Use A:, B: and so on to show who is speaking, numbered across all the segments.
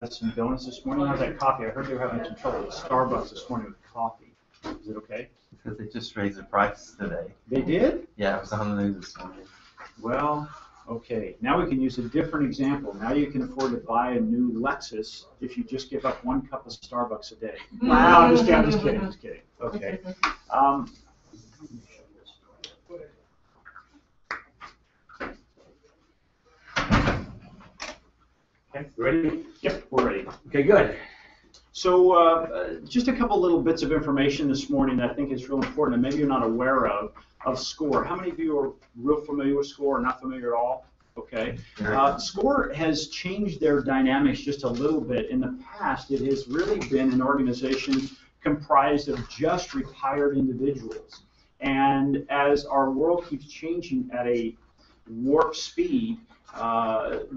A: some donuts this morning. How's that coffee? I heard they were having some trouble at Starbucks this morning with coffee. Is it okay?
B: Because they just raised the prices today.
A: They did?
B: Yeah, it was on the news this morning.
A: Well, okay. Now we can use a different example. Now you can afford to buy a new Lexus if you just give up 1 cup of Starbucks a day. Wow, I'm just kidding. Okay. Okay, ready? Yep, we're ready. Okay, good. So just a couple little bits of information this morning that I think is real important and maybe you're not aware of SCORE. How many of you are real familiar with SCORE or not familiar at all? Okay. SCORE has changed their dynamics just a little bit. In the past, it has really been an organization comprised of just retired individuals. And as our world keeps changing at a warp speed,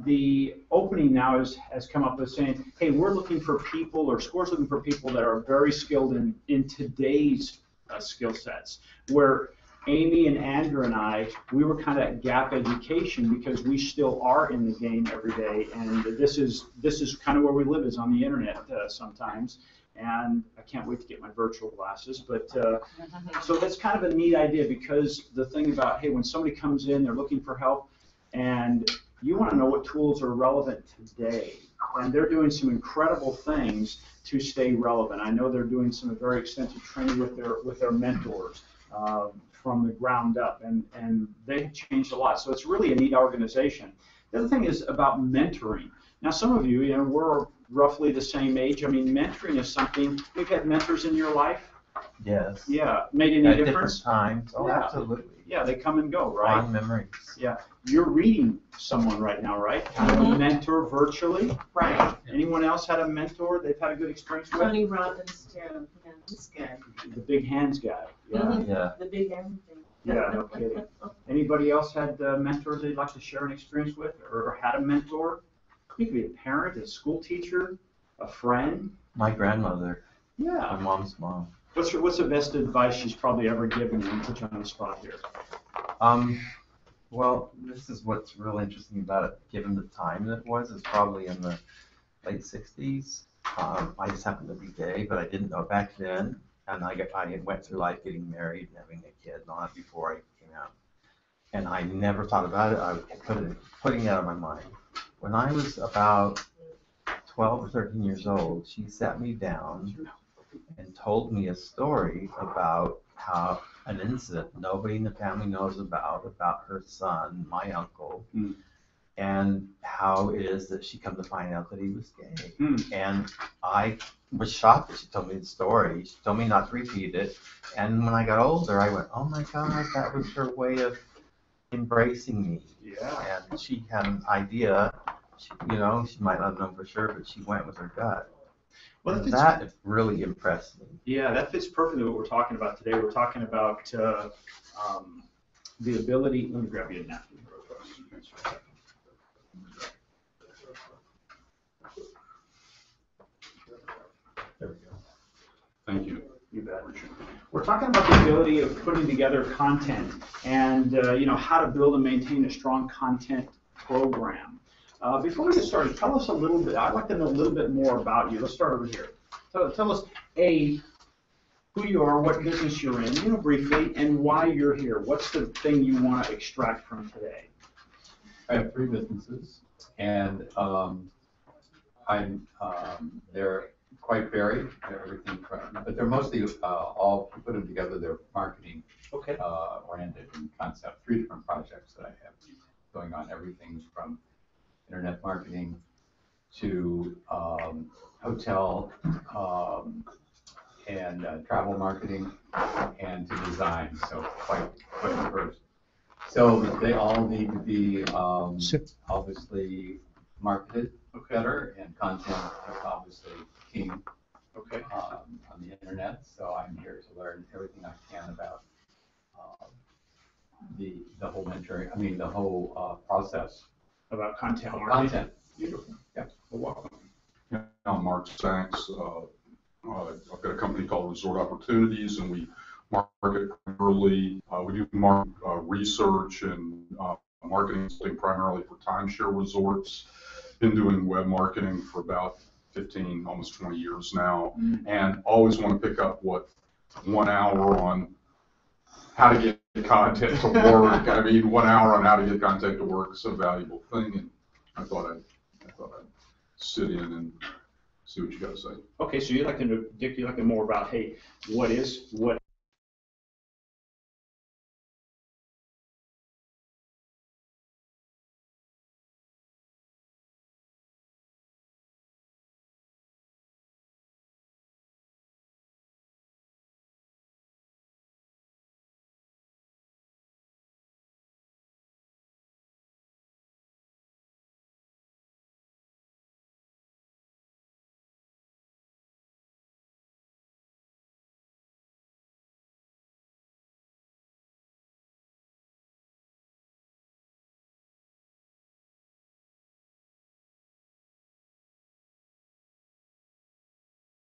A: the opening now has come up with saying, hey, we're looking for people, or SCORE's looking for people that are very skilled in today's skill sets, where Amy and Andrew and I, we were kind of at gap education because we still are in the game every day, and this is kind of where we live, is on the internet sometimes. And I can't wait to get my virtual glasses. But so that's kind of a neat idea, because the thing about, hey, when somebody comes in, they're looking for help, and you want to know what tools are relevant today. And they're doing some incredible things to stay relevant. I know they're doing some very extensive training with their mentors from the ground up, and they've changed a lot. So it's really a neat organization. The other thing is about mentoring. Now, some of you, we're roughly the same age. I mean, mentoring is something. You've had mentors in your life?
B: Yes.
A: Yeah. Made any difference?
B: Different times. Oh,
A: yeah.
B: Absolutely.
A: Yeah, they come and go, right?
B: Fond memories.
A: Yeah. You're reading someone right now, right? Kind of a mentor virtually.
C: Right.
A: Anyone else had a mentor they've had a good experience with?
C: Tony Robbins, too. Yeah, this guy.
A: The big hands guy. Yeah.
B: Yeah.
C: The big everything.
A: Yeah, no kidding. Anybody else had mentors they'd like to share an experience with, or had a mentor? You could be a parent, a school teacher, a friend.
B: My grandmother.
A: Yeah.
B: My mom's mom.
A: What's the best advice she's probably ever given you? And put you on the spot here.
B: Well, this is what's real interesting about it, given the time that it was. It's probably in the late 60s. I just happened to be gay, but I didn't know back then. And I went through life getting married and having a kid and all that before I came out. And I never thought about it. I was putting it out of my mind. When I was about 12 or 13 years old, she sat me down and told me a story about how an incident nobody in the family knows about her son, my uncle, and how it is that she come to find out that he was gay. And I was shocked that she told me the story. She told me not to repeat it. And when I got older, I went, oh my God, that was her way of embracing me.
A: Yeah.
B: And she had an idea, she might not have known for sure, but she went with her gut. Well, that really impressed me.
A: Yeah, that fits perfectly what we're talking about today. We're talking about the ability. Let me grab you a napkin. There we go.
D: Thank you.
A: You bet. We're talking about the ability of putting together content and how to build and maintain a strong content program. Before we get started, tell us a little bit. I'd like to know a little bit more about you. Let's start over here. Tell us, who you are, what business you're in, briefly, and why you're here. What's the thing you want to extract from today?
D: I have 3 businesses, and they're quite varied. But they're mostly all put them together. They're marketing oriented in concept. 3 different projects that I have going on. Everything from internet marketing to hotel and travel marketing and to design. So quite diverse. So they all need to be obviously marketed better, and content is obviously king on the internet. So I'm here to learn everything I can about the whole mentoring. I mean the whole process
A: about content marketing.
D: Content. Beautiful. Yeah. Well, welcome.
E: Yeah, I'm Mark Sachs. I've got a company called Resort Opportunities, and we market primarily. We do research and marketing primarily for timeshare resorts. been doing web marketing for about 15, almost 20 years now, and always want to pick up 1 hour on how to get content to work. I mean, 1 hour on how to get content to work is a valuable thing, and I thought I'd sit in and see what you got to say.
A: Okay, so you'd like to know, Dick, you'd like to know more about, hey, what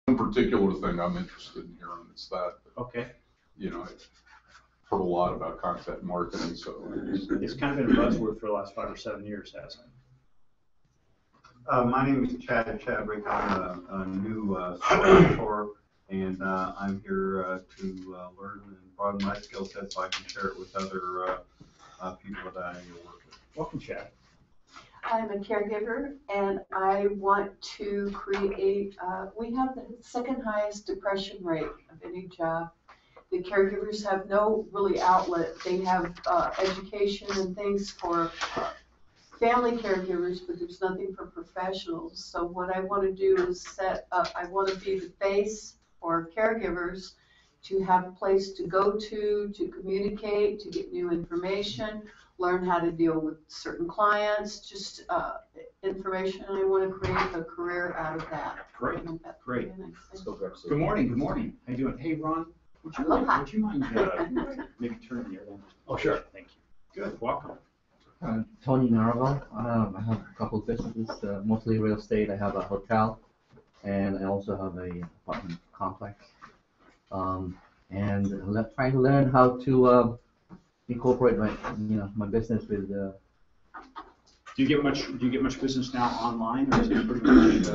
E: One particular thing I'm interested in hearing is that,
A: okay.
E: you know, I've heard a lot about content marketing, so
A: It's kind of been a buzzword for the last 5 or 7 years, hasn't it?
F: My name is Chad Chadwick. I'm a new mentor, and I'm here to learn and broaden my skill set so I can share it with other people that I work with.
A: Welcome, Chad.
G: I'm a caregiver, and I want to create, we have the second highest depression rate of any job. The caregivers have no really outlet. They have education and things for family caregivers, but there's nothing for professionals. So what I want to do is set up, I want to be the face for caregivers to have a place to go to communicate, to get new information, learn how to deal with certain clients, just information. I want to create a career out of that.
A: Great, great.
B: Let's go grab some.
A: Good morning, good morning. How you doing? Hey, Ron, would you mind maybe turning here then?
H: Oh, sure.
A: Thank you. Good, welcome.
H: Tony Naraval. I have a couple of businesses, mostly real estate. I have a hotel, and I also have a apartment complex. Trying to learn how to incorporate my business with.
A: Do you get much business now online, or is it pretty much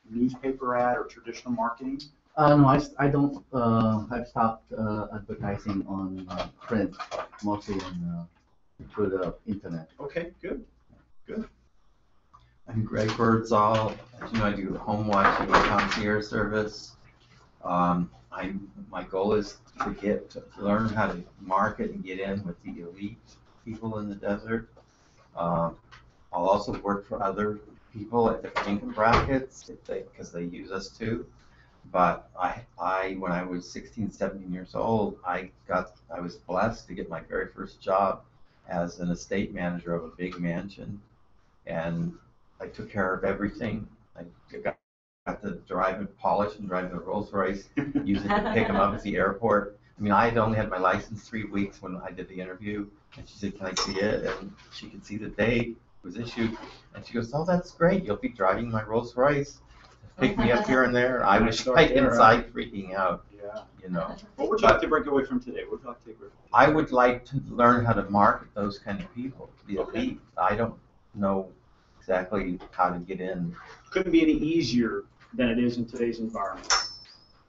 A: newspaper ad or traditional marketing?
H: No, I don't. I've stopped advertising on print, mostly on through the internet.
A: Okay, good, good.
B: I'm Greg Birdsall. As you know, I do home watching and concierge service. My goal is to learn how to market and get in with the elite people in the desert. I'll also work for other people at different income brackets because they use us too. But when I was 16, 17 years old, I was blessed to get my very first job as an estate manager of a big mansion, and I took care of everything. I got to drive and polish and drive the Rolls Royce, use it to pick them up at the airport. I mean, I had only had my license 3 weeks when I did the interview, and she said, "Can I see it?" And she could see the date it was issued, and she goes, "Oh, that's great. You'll be driving my Rolls Royce, pick me up here and there." I was like inside freaking out.
A: Yeah.
B: You know.
A: What would you like to break away from today? What would you like to take away from today?
B: I would like to learn how to market those kind of people, the elite. I don't know exactly how to get in.
A: Couldn't be any easier than it is in today's environment.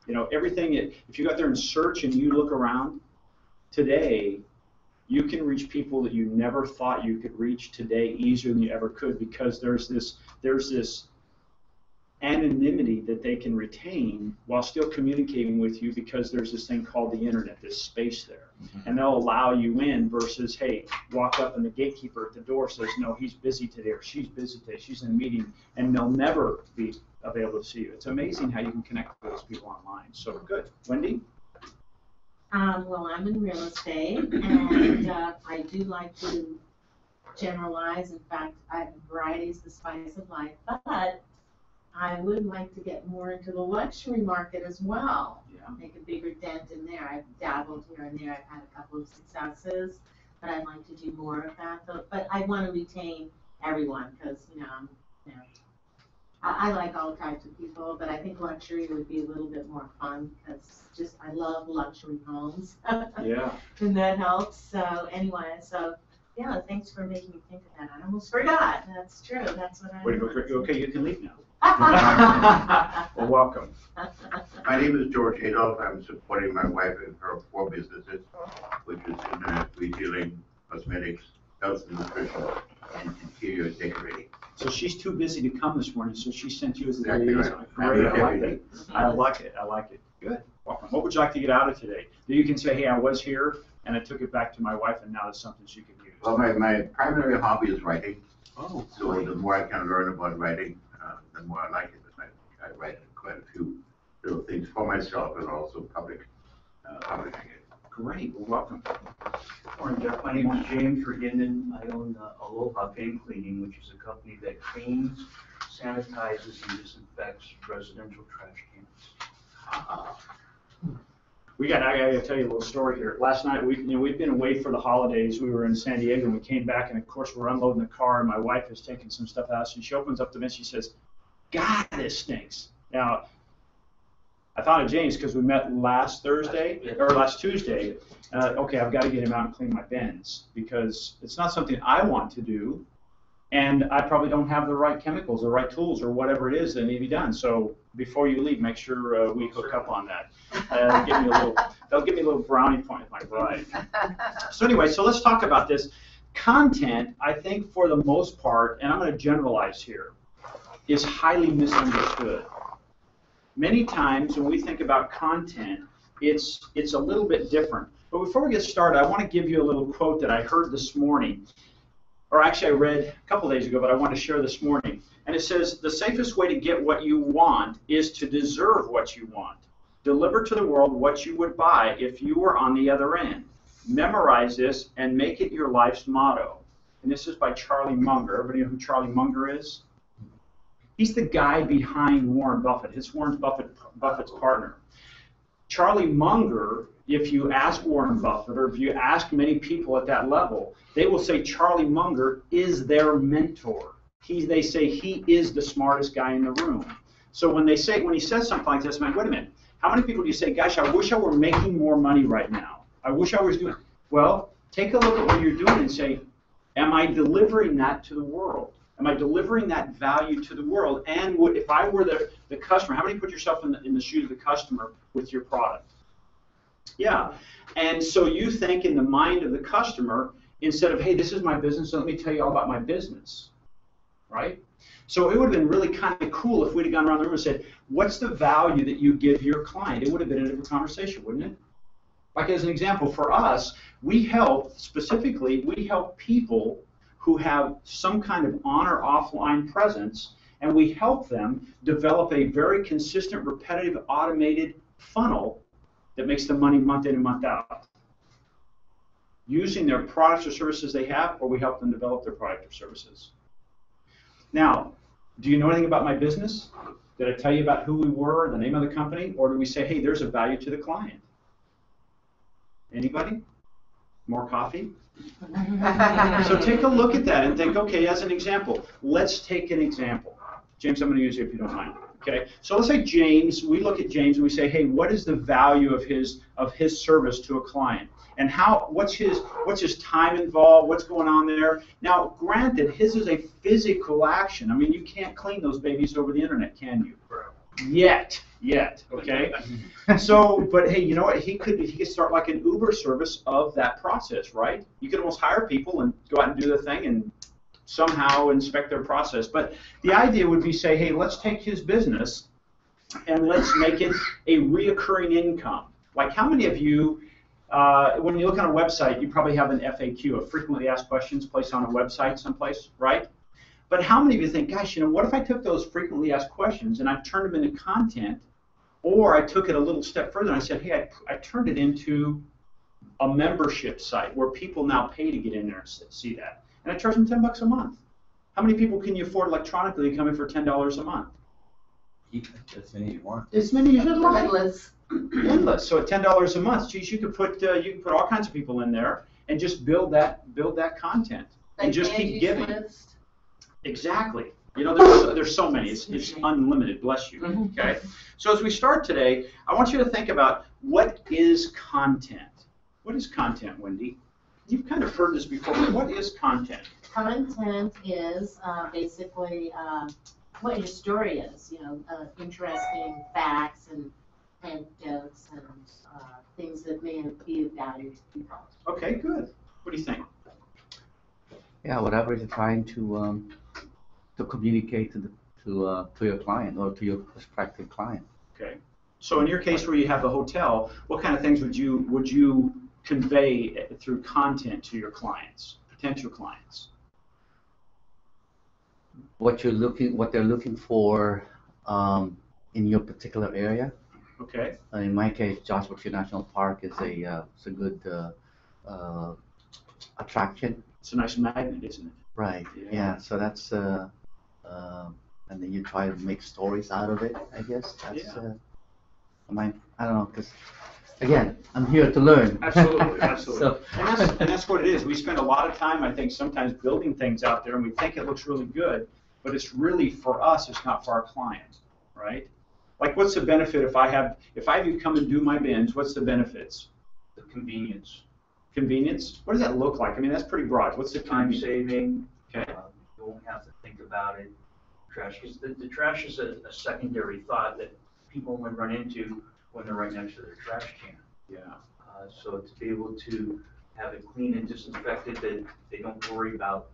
A: You know, everything, if you go out there and search and you look around, today, you can reach people that you never thought you could reach today easier than you ever could, because there's this anonymity that they can retain while still communicating with you, because there's this thing called the internet, this space there. Mm-hmm. And they'll allow you in versus, hey, walk up and the gatekeeper at the door says, no, he's busy today or she's busy today, she's in a meeting, and they'll never be available to see you. It's amazing how you can connect with those people online. So good. Wendy?
C: Well, I'm in real estate, and I do like to generalize. In fact, variety is the spice of life, but I would like to get more into the luxury market as well.
A: Yeah.
C: Make a bigger dent in there. I've dabbled here and there. I've had a couple of successes, but I'd like to do more of that. But I want to retain everyone, because I like all types of people, but I think luxury would be a little bit more fun, because I love luxury homes.
A: Yeah.
C: And that helps. So anyway, Yeah, thanks for making me think of that. I almost forgot. That's true. That's what I
A: Way to go,
C: want.
A: okay, you can leave now. Well, welcome.
I: My name is George Adolph. I'm supporting my wife in her 4 businesses, which is internet retailing, cosmetics, health and nutrition, and interior decorating.
A: So she's too busy to come this morning, so she sent you as the
I: Exactly right.
A: liaison. Great, I like it. I like it, I like it. Good, welcome. What would you like to get out of today? You can say, hey, I was here, and I took it back to my wife, and now it's something she can use.
I: Well, my primary hobby is writing.
A: Oh,
I: So the more I can learn about writing, the more I like it. I write quite a few little things for myself and also publishing it.
A: great, well, welcome.
J: Morning, Jeff. My name is James Reginden. I own Aloha Pain Cleaning, which is a company that cleans, sanitizes, and disinfects residential trash cans.
A: I gotta tell you a little story here. Last night, we'd been away for the holidays. We were in San Diego, and we came back, and of course, we're unloading the car, and my wife is taking some stuff out, and she opens up the bin, she says, God, this stinks. Now, I thought of James because we met last Tuesday. Okay, I've got to get him out and clean my bins because it's not something I want to do, and I probably don't have the right chemicals, the right tools, or whatever it is that need to be done. So before you leave, make sure we hook up on that. They'll give me a little brownie point with my bride. So anyway, so let's talk about this. Content, I think for the most part, and I'm going to generalize here, is highly misunderstood. Many times when we think about content, it's a little bit different. But before we get started, I want to give you a little quote that I heard this morning, or actually I read a couple days ago, but I want to share this morning. And it says, the safest way to get what you want is to deserve what you want. Deliver to the world what you would buy if you were on the other end. Memorize this and make it your life's motto. And this is by Charlie Munger. Everybody know who Charlie Munger is? He's the guy behind Warren Buffett. It's Warren Buffett's partner. Charlie Munger, if you ask Warren Buffett or if you ask many people at that level, they will say Charlie Munger is their mentor. They say he is the smartest guy in the room. So when he says something like this, man, wait a minute. How many people do you say, gosh, I wish I were making more money right now. I wish I was doing. Well, take a look at what you're doing and say, am I delivering that to the world? Am I delivering that value to the world? And if I were the customer, how many put yourself in the shoes of the customer with your product? Yeah. And so you think in the mind of the customer, instead of, hey, this is my business, so let me tell you all about my business, right? So it would have been really kind of cool if we'd have gone around the room and said, what's the value that you give your client? It would have been a different conversation, wouldn't it? Like as an example, for us, we help people who have some kind of on or offline presence, and we help them develop a very consistent, repetitive, automated funnel that makes them money month in and month out. Using their products or services they have, or we help them develop their product or services. Now, do you know anything about my business? Did I tell you about who we were, the name of the company, or do we say, hey, there's a value to the client? Anybody? More coffee? So take a look at that and think, okay, as an example, let's take an example. James, I'm going to use you if you don't mind. Okay, so let's say James, we look at James and we say, hey, what is the value of his service to a client? And what's his time involved? What's going on there? Now, granted, his is a physical action. I mean, you can't clean those babies over the internet, can you? Yet, okay? So, but hey, you know what? He could start like an Uber service of that process, right? You could almost hire people and go out and do the thing and somehow inspect their process. But the idea would be say, hey, let's take his business and let's make it a reoccurring income. Like how many of you, when you look on a website, you probably have an FAQ, a frequently asked questions placed on a website someplace, right? But how many of you think, gosh, you know, what if I took those frequently asked questions and I turned them into content, or I took it a little step further and I said, hey, I turned it into a membership site where people now pay to get in there and see that. And I charge them $10 a month. How many people can you afford electronically to come in for $10 a month?
B: As many as you want.
A: As many as you like.
G: Endless.
A: Endless. So at $10 a month, geez, you could put all kinds of people in there and just build that content and
G: Like
A: just keep
G: Angie's
A: giving.
G: List.
A: Exactly. You know, there's so many. It's unlimited. Bless you. Okay. So as we start today, I want you to think about what is content. What is content, Wendy? you've kind of heard this before, but what is content?
C: Content is basically what your story is, interesting facts and anecdotes and things that may be of value to people.
A: Okay, good. What do you think?
H: Yeah, whatever you're trying to communicate to your client or to your prospective client.
A: Okay. So in your case where you have the hotel, what kind of things would you convey through content to your clients, potential clients?
H: What they're looking for in your particular area.
A: Okay.
H: In my case, Joshua Tree National Park is it's a good attraction.
A: It's a nice magnet, isn't it?
H: Right. Yeah. So that's and then you try to make stories out of it. I guess that's. I don't know, because again, I'm here to learn.
A: Absolutely, absolutely.
H: So,
A: and that's what it is. We spend a lot of time, I think, sometimes building things out there, and we think it looks really good, but it's really for us. It's not for our client, right? Like, what's the benefit if I have you come and do my bins? What's the benefits?
J: The convenience.
A: Convenience? What does that look like? I mean, that's pretty broad. What's the
J: Time
A: convenience?
J: saving.
A: Okay.
J: You won't have to think about it. Trash, because the trash is a secondary thought that people only run into when they're right next to their trash can.
A: Yeah.
J: So to be able to have it clean and disinfected, that they don't worry about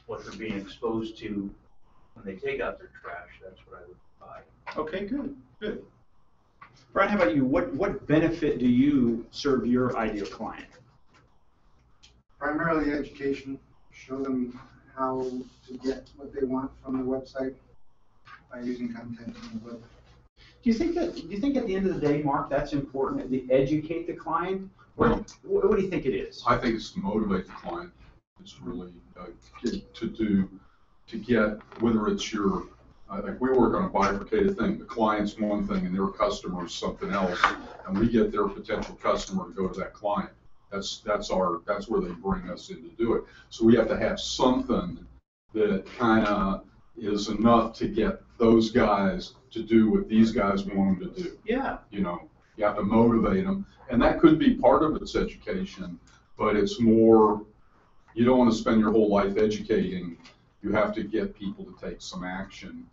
J: what they're being exposed to when they take out their trash, that's what I would buy.
A: Okay, good, good. Brian, how about you? What benefit do you serve your ideal client?
K: Primarily education, show them how to get what they want from the website by using content on the web.
A: Do you think at the end of the day, Mark, that's important to educate the client? What do you think it is?
E: I think it's to motivate the client. It's really to get, whether it's your, like we work on a bifurcated thing. The client's one thing and their customer is something else, and we get their potential customer to go to that client. That's where they bring us in to do it. So we have to have something that kind of is enough to get those guys to do what these guys want them to do.
A: Yeah.
E: You have to motivate them, and that could be part of its education, but it's more, you don't want to spend your whole life educating. You have to get people to take some action.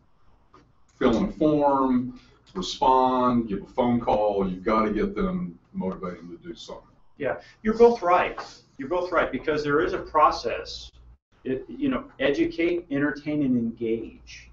E: Fill in a form, respond, give a phone call. You've got to get them, motivate them to do something.
A: Yeah, you're both right. You're both right, because there is a process. Educate, entertain, and engage.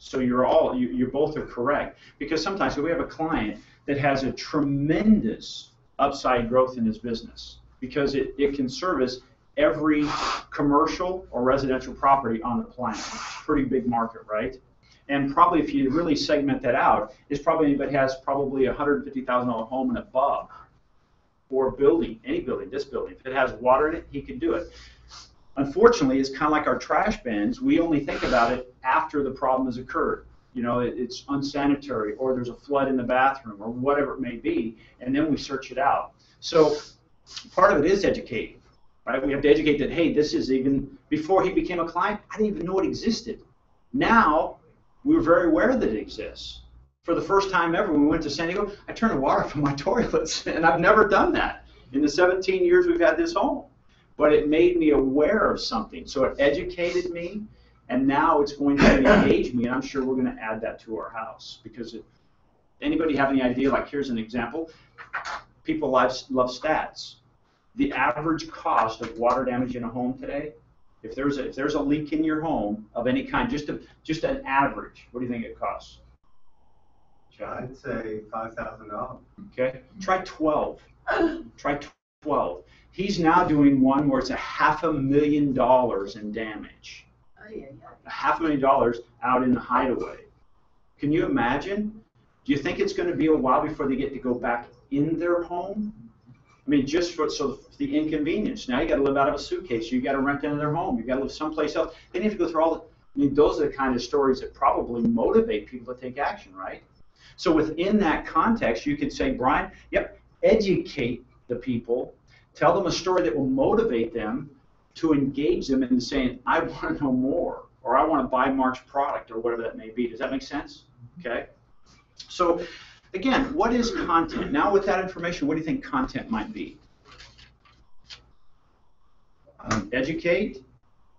A: So you both are correct, because sometimes we have a client that has a tremendous upside growth in his business because it can service every commercial or residential property on the planet. Pretty big market, right? And probably if you really segment that out, it's probably anybody has probably a $150,000 home and above, or building, any building, this building. If it has water in it, he can do it. Unfortunately, it's kind of like our trash bins. We only think about it after the problem has occurred. It's unsanitary, or there's a flood in the bathroom, or whatever it may be, and then we search it out. So part of it is educating, right? We have to educate that, hey, this is even, before he became a client, I didn't even know it existed. Now, we're very aware that it exists. For the first time ever, when we went to San Diego, I turned the water off from my toilets, and I've never done that in the 17 years we've had this home. But it made me aware of something. So it educated me, and now it's going to engage me, and I'm sure we're going to add that to our house. Because anybody have any idea, like here's an example, people love stats. The average cost of water damage in a home today, if there's a leak in your home of any kind, just an average, what do you think it costs?
F: I'd say $5,000.
A: Okay, try 12. Try 12. He's now doing one where it's $500,000 in damage. $500,000 out in the hideaway. Can you imagine? Do you think it's going to be a while before they get to go back in their home? I mean, just for the inconvenience. Now you got to live out of a suitcase. You got to rent another home. You got to live someplace else. They need to go through all the. I mean, those are the kind of stories that probably motivate people to take action, right? So within that context, you could say, Brian, yep, educate the people. Tell them a story that will motivate them to engage them in saying, I want to know more, or I want to buy Mark's product, or whatever that may be. Does that make sense? Okay. So, again, what is content? Now with that information, what do you think content might be? Educate,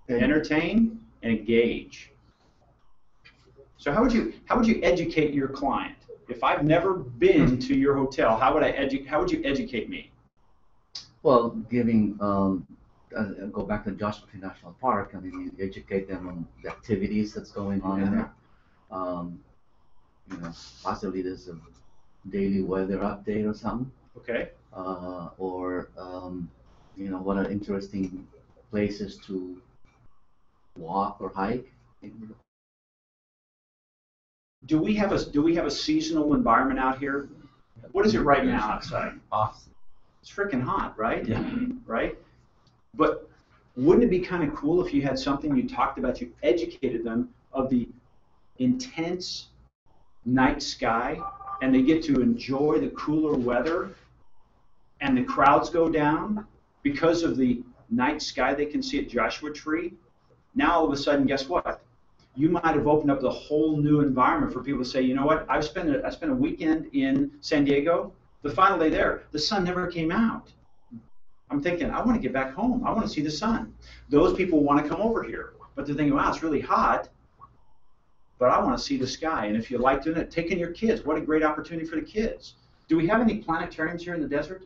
H: and-
A: entertain, and engage. So how would you educate your client? If I've never been to your hotel, how would you educate me?
H: Well, giving, go back to Joshua Tree National Park, I mean, you educate them on the activities that's going on in there. You know, possibly there's a daily weather update or something.
A: Okay.
H: Or, you know, what are interesting places to walk or hike.
A: Do we have a seasonal environment out here? What is it right now outside?
B: Awesome.
A: It's freaking hot, right?
B: Yeah.
A: Right? But wouldn't it be kind of cool if you had something you talked about, you educated them of the intense night sky, and they get to enjoy the cooler weather, and the crowds go down because of the night sky they can see at Joshua Tree? Now all of a sudden, guess what? You might have opened up the whole new environment for people to say, you know what, I spent a weekend in San Diego. The final day there, the sun never came out. I'm thinking, I want to get back home. I want to see the sun. Those people want to come over here, but they're thinking, wow, it's really hot, but I want to see the sky. And if you like doing it, taking your kids, what a great opportunity for the kids. Do we have any planetariums here in the desert?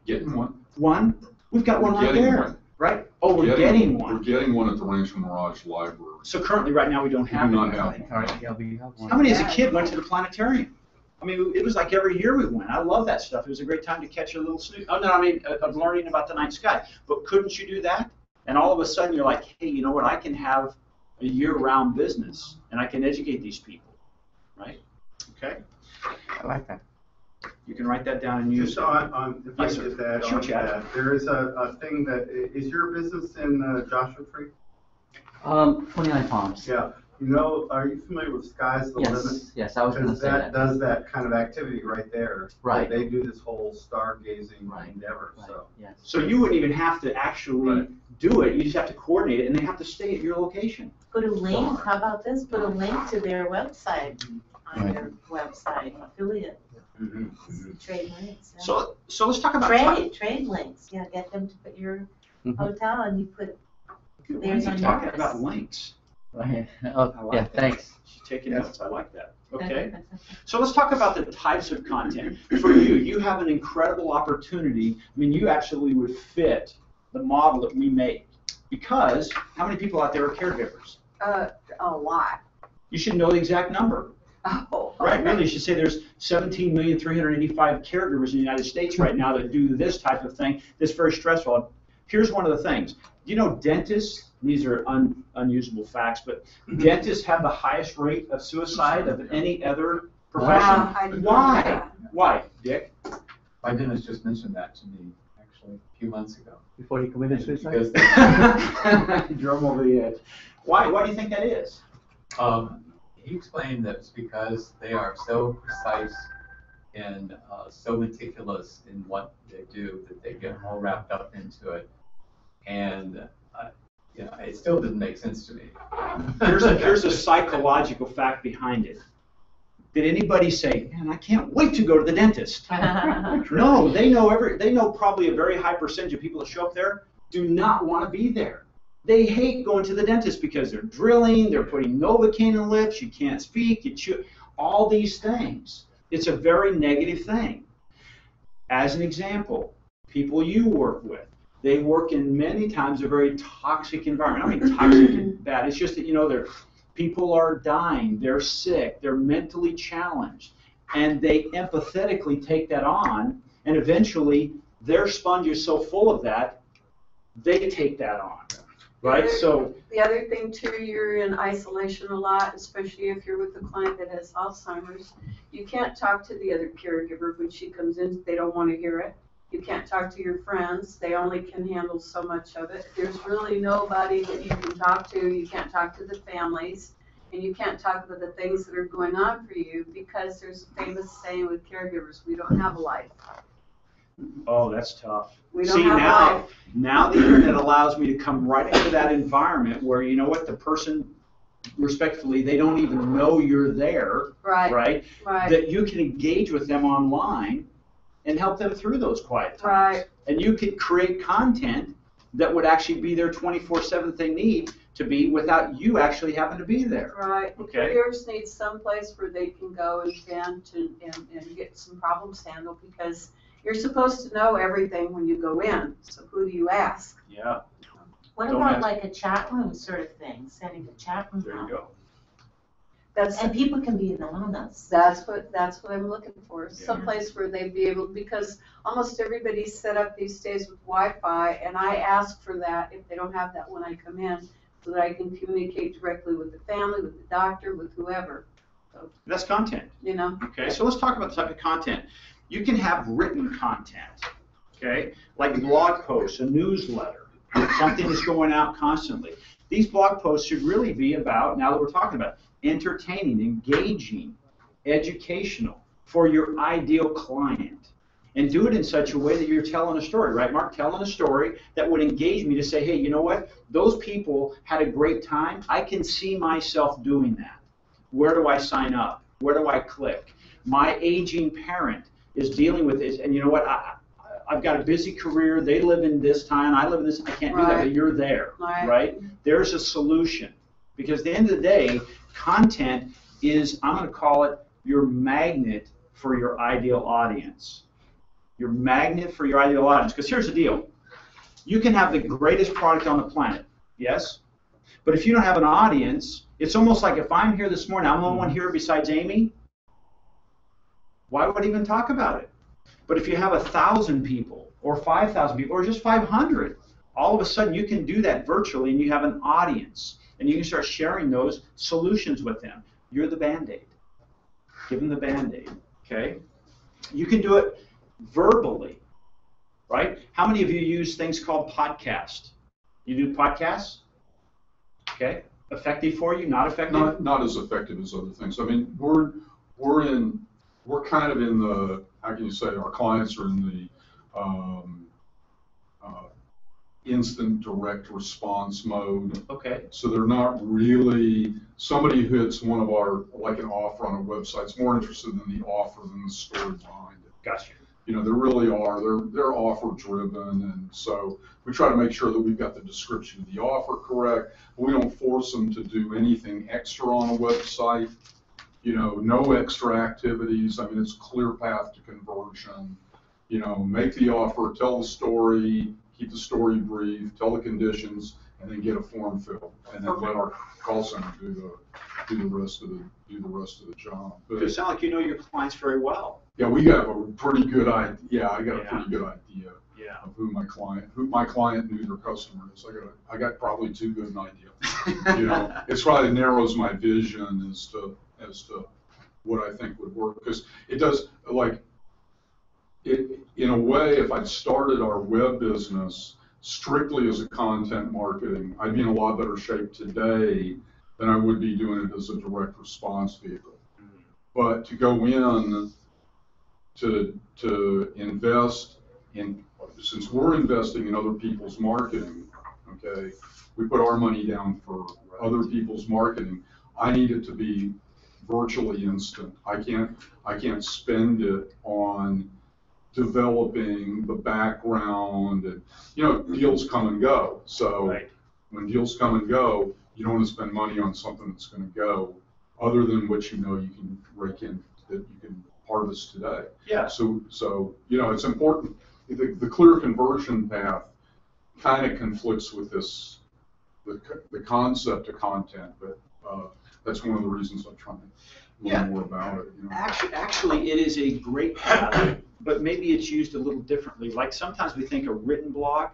E: Getting one.
A: One? We've got one right
E: Getting
A: there,
E: one.
A: right? Oh, we're getting
E: We're
A: one.
E: getting one at the Rancho Mirage Library.
A: So currently, right now, we don't have
E: We do not
A: one.
E: have
H: Yeah, we have one.
A: How many as a kid went to the planetarium? I mean, it was like every year we went. I love that stuff. It was a great time to catch a little snoot. Oh, no, I mean, of learning about the night sky. But couldn't you do that? And all of a sudden, you're like, hey, you know what? I can have a year-round business, and I can educate these people, right? Okay?
H: I like that.
A: You can write that down and use
F: Just
A: it.
F: if I
A: Yes,
F: could
A: sir.
F: just add
A: Sure,
F: on to
A: Chad.
F: that, there is a thing that, is your business in Joshua Tree?
H: 29 Palms.
F: Yeah. You know, are you familiar with Sky's the Limit?
H: Yes, yes, I was gonna
F: Because
H: say
F: that
H: that.
F: does that kind of activity right there.
H: Right.
F: They do this whole stargazing
H: Right.
F: endeavor,
H: Right,
F: so.
H: yes.
A: So you wouldn't even have to actually
F: Right.
A: do it. You just have to coordinate it, and they have to stay at your location.
C: Put a link, how about this, put a link to their website, on
H: Right.
C: their website, affiliate,
F: Mhm.
C: trade links. yeah.
A: So let's talk about
C: Trade links, yeah, get them to put your
H: Mhm.
C: hotel and you put
A: Why
C: theirs
A: are you
C: on
A: talking
C: yours.
A: about links?
H: Right.
A: I
H: Oh,
A: like
H: yeah,
A: that.
H: thanks.
A: She's taking notes. I like that. Okay. So let's talk about the types of content. For you, you have an incredible opportunity. I mean, you absolutely would fit the model that we make. Because how many people out there are caregivers?
G: A lot.
A: You should know the exact number.
G: Oh,
A: Right,
G: okay.
A: really, you should say there's 17,385 caregivers in the United States right now that do this type of thing that's very stressful. Here's one of the things. You know, dentists, these are unusable facts, but dentists have the highest rate of suicide of any other profession.
G: Wow, I didn't know
A: Why?
G: that.
A: Why, Dick?
D: My dentist just mentioned that to me, actually, a few months ago.
H: Before he committed suicide?
D: Because
A: Drum over the edge. Why do you think that is?
D: he explained that it's because they are so precise and so meticulous in what they do that they get all wrapped up into it. And you know, it still didn't make sense to me.
A: Here's a psychological fact behind it. Did anybody say, man, I can't wait to go to the dentist? No, they know probably a very high percentage of people that show up there do not want to be there. They hate going to the dentist because they're drilling, they're putting Novocaine in lips, you can't speak, you chew, all these things. It's a very negative thing. As an example, people you work with, they work in many times a very toxic environment. I mean toxic and bad. It's just that, you know, people are dying, they're sick, they're mentally challenged, and they empathetically take that on, and eventually their sponge is so full of that, they take that on, right? So
G: The other thing too, you're in isolation a lot, especially if you're with a client that has Alzheimer's. You can't talk to the other caregiver when she comes in, they don't want to hear it. You can't talk to your friends, they only can handle so much of it. There's really nobody that you can talk to, you can't talk to the families, and you can't talk about the things that are going on for you because there's a famous saying with caregivers, we don't have a life.
A: oh, that's tough.
G: We don't
A: See,
G: have life.
A: now the internet allows me to come right into that environment where, you know what, the person, respectfully, they don't even know you're there,
G: Right,
A: right?
G: right,
A: That you can engage with them online and help them through those quiet times.
G: right.
A: And you can create content that would actually be there 24/7 they need to be without you actually having to be there.
G: Right, the
A: Okay.
G: caregivers need some place where they can go and vent and get some problems handled, because you're supposed to know everything when you go in, so who do you ask?
A: Yeah,
C: What
A: Don't
C: about
A: ask.
C: like a chat room sort of thing, sending a chat room
A: there you
C: out?
A: go.
G: That's,
C: And people can be anonymous.
G: that's what I'm looking for,
A: Yeah.
G: someplace where they'd be able, because almost everybody's set up these days with Wi-Fi, and I ask for that if they don't have that when I come in, so that I can communicate directly with the family, with the doctor, with whoever,
A: That's content.
G: you know?
A: Okay, so let's talk about the type of content. You can have written content, okay, like blog posts, a newsletter, something that's going out constantly. These blog posts should really be about, now that we're talking about, entertaining, engaging, educational for your ideal client. And do it in such a way that you're telling a story, right, Mark? Telling a story that would engage me to say, hey, you know what? Those people had a great time. I can see myself doing that. Where do I sign up? Where do I click? My aging parent is dealing with this, and you know what? I've got a busy career. They live in this time. I live in this. I can't do that,
G: Right.
A: but you're there,
G: Right.
A: right? There's a solution. Because at the end of the day, content is, I'm going to call it your magnet for your ideal audience. Your magnet for your ideal audience. Because here's the deal. You can have the greatest product on the planet, yes? But if you don't have an audience, it's almost like if I'm here this morning, I'm the only one here besides Amy, why would I even talk about it? But if you have 1,000 people, or 5,000 people, or just 500, all of a sudden you can do that virtually and you have an audience. And you can start sharing those solutions with them. You're the Band-Aid. Give them the Band-Aid, okay? You can do it verbally, right? How many of you use things called podcast? You do podcasts? Okay. Effective for you, not effective?
E: Not as effective as other things. I mean, we're kind of in the, how can you say, our clients are in the instant direct response mode.
A: Okay.
E: So they're not really, somebody who hits one of our, like an offer on a website, is more interested in the offer than the story behind it.
A: Gotcha.
E: You know, they really are. They're offer driven, and so we try to make sure that we've got the description of the offer correct. We don't force them to do anything extra on a website. You know, no extra activities. I mean, it's a clear path to conversion. You know, make the offer, tell the story, keep the story brief, tell the conditions, and then get a form filled, and then let our call center do the rest of the job. But
A: You sound like you know your clients very well.
E: yeah, we got a pretty good idea. Yeah, I got a
A: Yeah.
E: pretty good idea
A: Yeah.
E: of who my client knew their customer is. I got probably too good an idea. You know, it probably narrows my vision as to what I think would work, because it does, like, it, in a way, if I'd started our web business strictly as a content marketing, I'd be in a lot better shape today than I would be doing it as a direct response vehicle. But to go in to invest in, since we're investing in other people's marketing, okay, we put our money down for other people's marketing. I need it to be virtually instant. I can't spend it on developing the background, and you know, deals come and go. So
A: Right.
E: when deals come and go, you don't want to spend money on something that's going to go, other than what you know you can rake in, that you can harvest today.
A: Yeah.
E: So you know, it's important. The clear conversion path kind of conflicts with this, the concept of content, but that's one of the reasons I'm trying to learn more about it. You know?
A: Actually, it is a great path, but maybe it's used a little differently. Like sometimes we think a written blog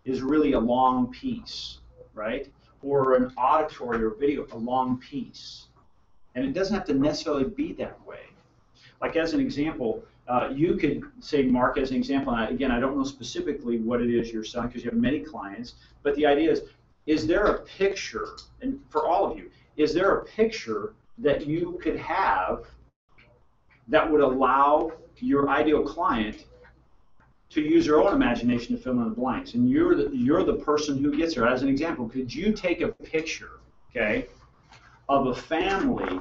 A: is really a long piece, right? Or an auditory or video, a long piece. And it doesn't have to necessarily be that way. Like as an example, you could say, Mark, as an example, and again, I don't know specifically what it is you're selling because you have many clients, but the idea is there a picture, and for all of you, is there a picture that you could have that would allow your ideal client to use their own imagination to fill in the blanks? And you're the person who gets there. As an example, could you take a picture, okay, of a family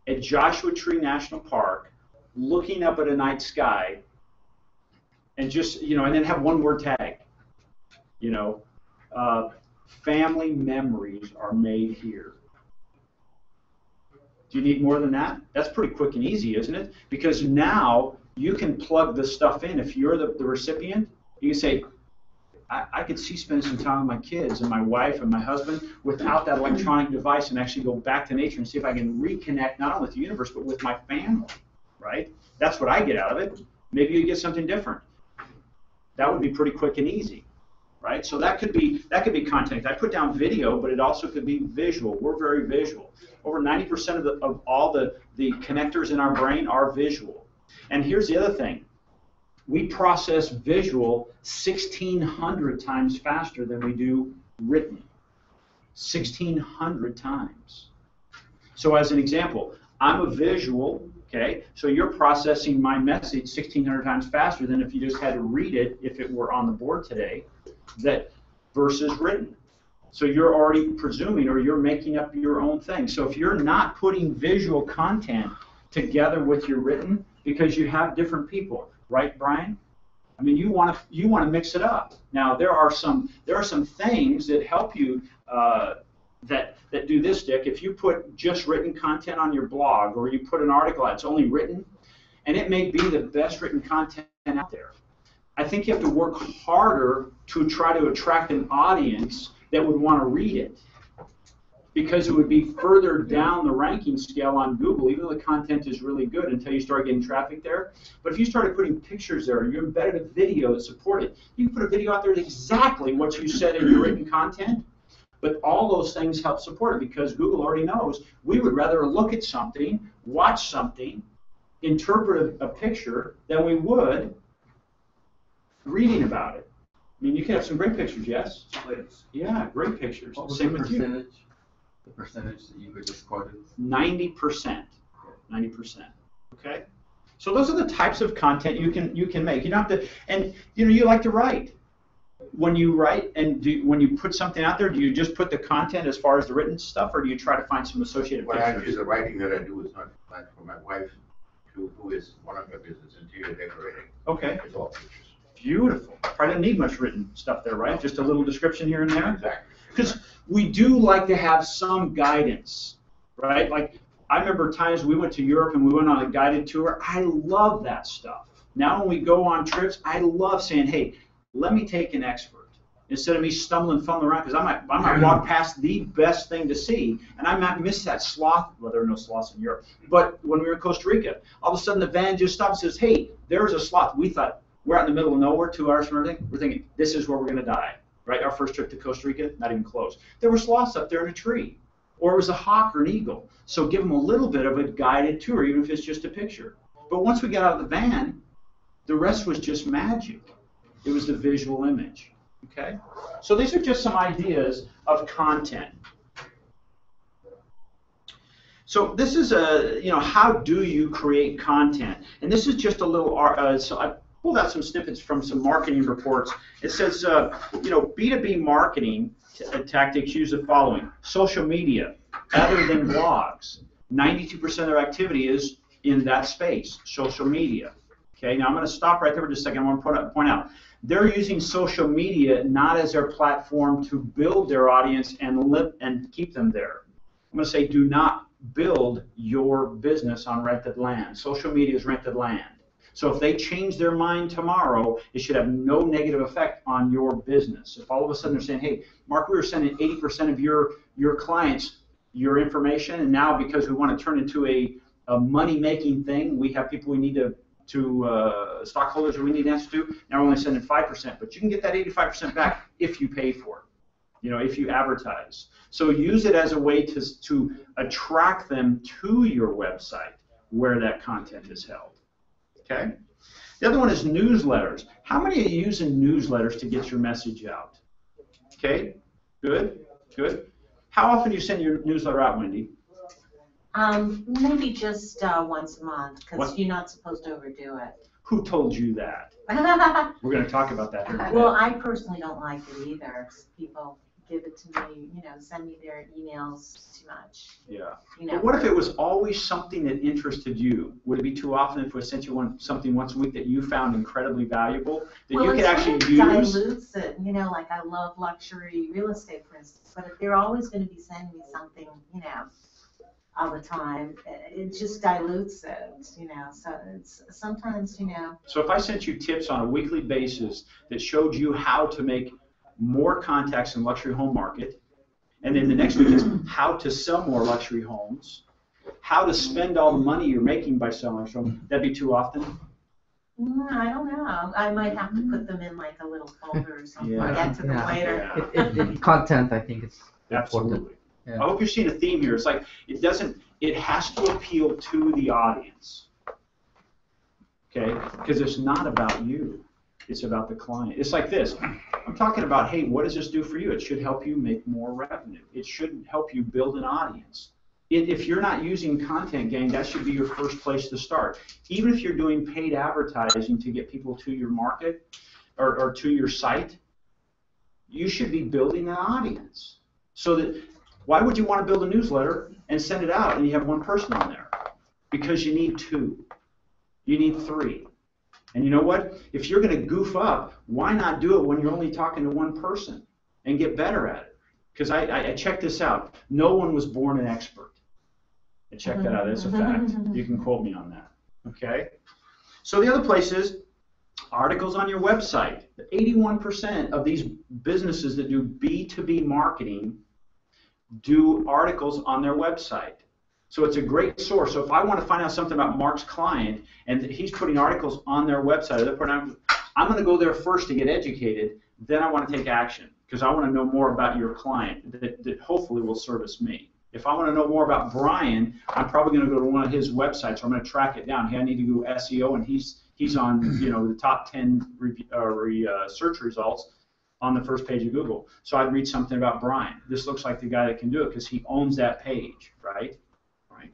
A: at Joshua Tree National Park looking up at a night sky and just, you know, and then have one word tag? You know, family memories are made here. Do you need more than that? That's pretty quick and easy, isn't it? Because now you can plug this stuff in. If you're the recipient, you can say, I could see spending some time with my kids and my wife and my husband without that electronic device and actually go back to nature and see if I can reconnect not only with the universe but with my family, right? That's what I get out of it. Maybe you get something different. That would be pretty quick and easy, right? So that could be content. I put down video, but it also could be visual. We're very visual. Over 90% of all the connectors in our brain are visual. And here's the other thing. We process visual 1,600 times faster than we do written. 1,600 times. So as an example, I'm a visual, okay? So you're processing my message 1,600 times faster than if you just had to read it, if it were on the board today, that versus written. So you're already presuming, or you're making up your own thing. So if you're not putting visual content together with your written, because you have different people, right, Brian? I mean, you want to mix it up. Now there are some things that help you that do this, Dick. If you put just written content on your blog, or you put an article that's only written, and it may be the best written content out there, I think you have to work harder to try to attract an audience that would want to read it, because it would be further down the ranking scale on Google, even though the content is really good until you start getting traffic there. But if you started putting pictures there, you embedded a video that supported it, you can put a video out there that's exactly what you said in your written content, but all those things help support it, because Google already knows we would rather look at something, watch something, interpret a picture than we would reading about it. I mean, you can have some great pictures, yes?
B: Please.
A: Yeah, great pictures.
B: What was
A: Same
B: the
A: with you.
B: percentage? The percentage that you were just quoted?
A: 90%. 90%. Okay. So those are the types of content you can make. You don't have to, and you like to write. When you write and when you put something out there, do you just put the content as far as the written stuff, or do you try to find some associated
I: Well,
A: pictures?
I: actually, the writing that I do is not for my wife, who is one of her business, interior decorating.
A: Okay.
I: It's all pictures.
A: Beautiful. Probably don't need much written stuff there, right? Just a little description here and there.
I: Exactly.
A: Because we do like to have some guidance, right? Like, I remember times we went to Europe and we went on a guided tour. I love that stuff. Now when we go on trips, I love saying, hey, let me take an expert. Instead of me fumbling around, because I might walk past the best thing to see, and I might miss that sloth. Well, there are no sloths in Europe. But when we were in Costa Rica, all of a sudden the van just stops and says, hey, there's a sloth. We thought, we're out in the middle of nowhere, 2 hours from everything. We're thinking, this is where we're going to die. Right? Our first trip to Costa Rica, not even close. There were sloths up there in a tree. Or it was a hawk or an eagle. So give them a little bit of a guided tour, even if it's just a picture. But once we got out of the van, the rest was just magic. It was the visual image. Okay? So these are just some ideas of content. So this is how do you create content? And this is just a little, so I pulled out some snippets from some marketing reports. It says, B2B marketing tactics use the following: social media, other than blogs. 92% of their activity is in that space, social media. Okay, now I'm going to stop right there for just a second. I want to point out, they're using social media not as their platform to build their audience and keep them there. I'm going to say, do not build your business on rented land. Social media is rented land. So if they change their mind tomorrow, it should have no negative effect on your business. If all of a sudden they're saying, hey, Mark, we were sending 80% of your clients your information, and now because we want to turn into a money-making thing, we have people we need to stockholders that we need to answer to, now we're only sending 5%, but you can get that 85% back if you pay for it, if you advertise. So use it as a way to attract them to your website where that content is held. Okay? The other one is newsletters. How many are you using newsletters to get your message out? Okay? Good? Good. How often do you send your newsletter out, Wendy?
C: Maybe just once a month, because you're not supposed to overdo it.
A: Who told you that? We're going to talk about that here.
C: Well, I personally don't like it either. People give it to me, send me their emails too much.
A: Yeah.
C: You know,
A: But what if it was always something that interested you? Would it be too often if we sent you something once a week that you found incredibly valuable that you could actually use?
C: Dilutes it, like I love luxury real estate, for instance, but if they're always going to be sending me something, all the time, it just dilutes it, so it's sometimes,
A: So if I sent you tips on a weekly basis that showed you how to make more contacts in the luxury home market, and then the next week is how to sell more luxury homes, how to spend all the money you're making by selling luxury homes, that'd be too often?
C: I don't know. I might have to put them in like a little folder or something,
A: Yeah.
C: get to them later.
H: Content, I think, is
A: Absolutely.
H: important. Yeah.
A: I hope you're seeing a theme here. It's like it has to appeal to the audience. Okay? Because it's not about you. It's about the client. It's like this. I'm talking about, hey, what does this do for you? It should help you make more revenue. It should help you build an audience. If you're not using Content Gang, that should be your first place to start. Even if you're doing paid advertising to get people to your market or to your site, you should be building an audience. So that, why would you want to build a newsletter and send it out and you have one person on there? Because you need 2. You need 3. And you know what? If you're going to goof up, why not do it when you're only talking to one person and get better at it? Because I checked this out. No one was born an expert. I checked that out. That's a fact. You can quote me on that. Okay? So the other place is articles on your website. 81% of these businesses that do B2B marketing do articles on their website. So it's a great source. So if I want to find out something about Mark's client and he's putting articles on their website, I'm going to go there first to get educated. Then I want to take action because I want to know more about your client that hopefully will service me. If I want to know more about Brian, I'm probably going to go to one of his websites. I'm going to track it down. Hey, I need to do SEO, and he's on the top 10 search results on the first page of Google. So I'd read something about Brian. This looks like the guy that can do it because he owns that page, right? Right.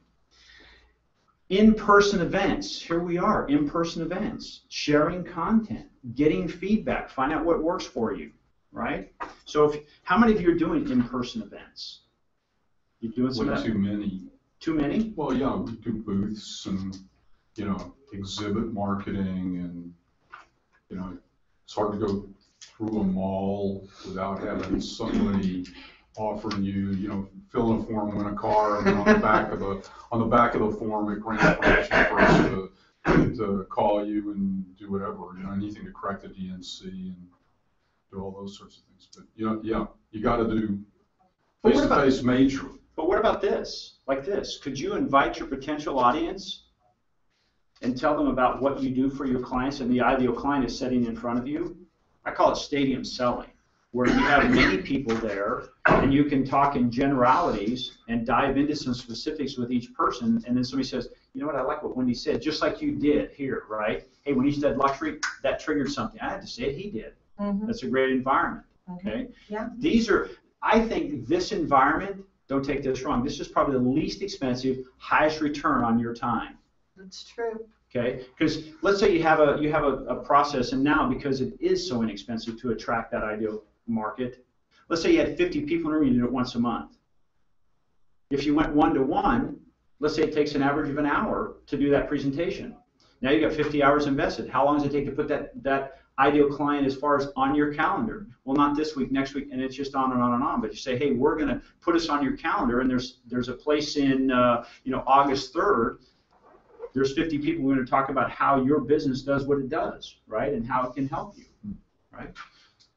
A: In-person events. Here we are, in-person events. Sharing content, getting feedback, find out what works for you, right? So how many of you are doing in-person events? You're doing some of that?
E: Too many.
A: Too many?
E: Well, yeah, we do booths and, exhibit marketing and, it's hard to go through a mall without having somebody offering you, fill in a form, win a car, and then on the back of the form it grants permission for us to call you and do whatever, anything to correct the DNC and do all those sorts of things. But yeah, you got to do face-to-face major.
A: But what about this? Like this, could you invite your potential audience and tell them about what you do for your clients and the ideal client is sitting in front of you? I call it stadium selling, where you have many people there and you can talk in generalities and dive into some specifics with each person, and then somebody says, you know what, I like what Wendy said, just like you did here, right? Hey, when he said luxury, that triggered something. I had to say it, he did. That's a great environment, okay?
C: Yeah.
A: I think this environment, don't take this wrong, this is probably the least expensive, highest return on your time.
G: That's true.
A: Okay, because let's say you have a process, and now because it is so inexpensive to attract that ideal market, let's say you had 50 people in a room, you did it once a month. If you went 1-to-1, let's say it takes an average of an hour to do that presentation. Now you got 50 hours invested. How long does it take to put that ideal client as far as on your calendar? Well, not this week, next week, and it's just on and on and on. But you say, hey, we're going to put us on your calendar, and there's a place in August 3rd. There's 50 people we're going to talk about how your business does what it does, right, and how it can help you, right?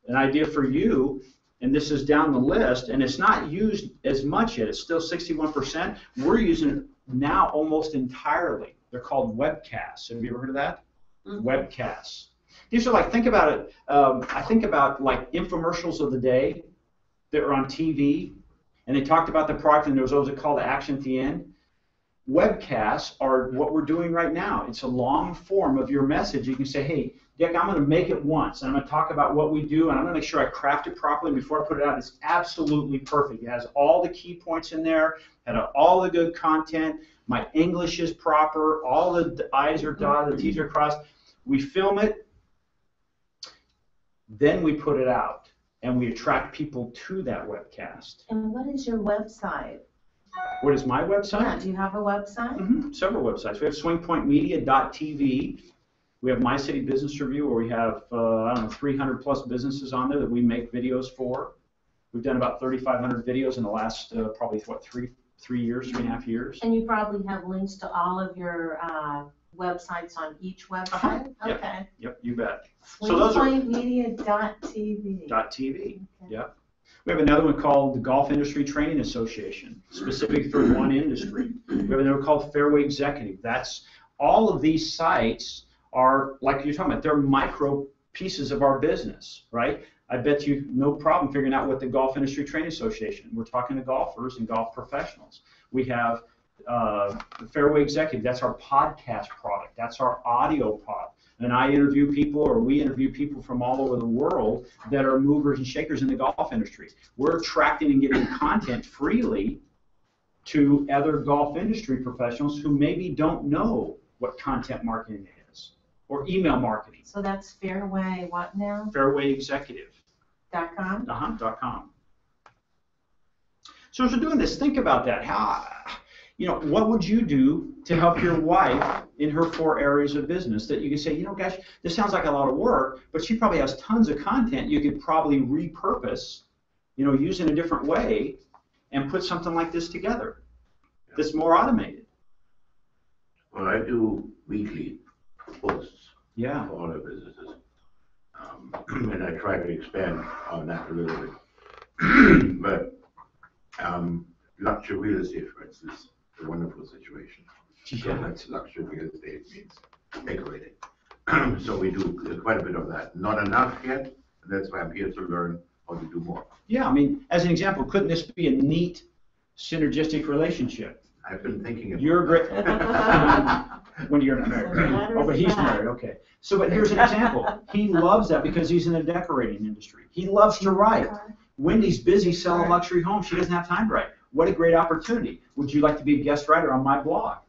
A: An idea for you, and this is down the list, and it's not used as much yet. It's still 61%. We're using it now almost entirely. They're called webcasts. Have you ever heard of that? Webcasts. These are like, think about it. I think about like infomercials of the day that are on TV, and they talked about the product, and there was always a call to action at the end. Webcasts are what we're doing right now. It's a long form of your message. You can say, hey, Dick, I'm going to make it once, and I'm going to talk about what we do, and I'm going to make sure I craft it properly. Before I put it out, it's absolutely perfect. It has all the key points in there, and all the good content. My English is proper. All the I's are dotted, the T's are crossed. We film it, then we put it out. and we attract people to that webcast.
C: And what is your website?
A: What is my
C: Yeah,
A: website?
C: do you have a website?
A: Several websites. We have swingpointmedia.tv. We have My City Business Review, where we have, 300 plus businesses on there that we make videos for. We've done about 3,500 videos in the last, probably, three years, 3.5 years.
C: And you probably have links to all of your websites on each website?
A: Yep.
C: Okay.
A: Yep, you bet. So those are
C: Swingpointmedia.tv.
A: .tv. Yep. We have another one called the Golf Industry Training Association, specific for one industry. We have another called Fairway Executive. That's all of these sites are, like you're talking about, they're micro pieces of our business, right? I bet you no problem figuring out what the Golf Industry Training Association. We're talking to golfers and golf professionals. We have the Fairway Executive. That's our podcast product. That's our audio pod. And I interview people, or we interview people from all over the world that are movers and shakers in the golf industry. We're attracting and giving content freely to other golf industry professionals who maybe don't know what content marketing is, or email marketing.
C: So that's Fairway what now?
A: Fairwayexecutive.com. .com. So as we're doing this, think about that. How, what would you do to help your wife in her 4 areas of business that you can say, gosh, this sounds like a lot of work, but she probably has tons of content you could probably repurpose, use in a different way and put something like this together that's more automated.
I: Well, I do weekly posts
A: Yeah.
I: for all our businesses. And I try to expand on that a little bit. But luxury real estate, for instance, is a wonderful situation. So that's luxury real estate means decorating. So we do quite a bit of that. Not enough yet. That's why I'm here to learn how to do more.
A: Yeah, I mean, as an example, couldn't this be a neat synergistic relationship?
I: I've been thinking about
A: You're great. When you're not married. Oh, but he's married, okay. So, but here's an example. He loves that because he's in the decorating industry. He loves to write. Wendy's busy selling luxury homes. She doesn't have time to write. What a great opportunity. Would you like to be a guest writer on my blog?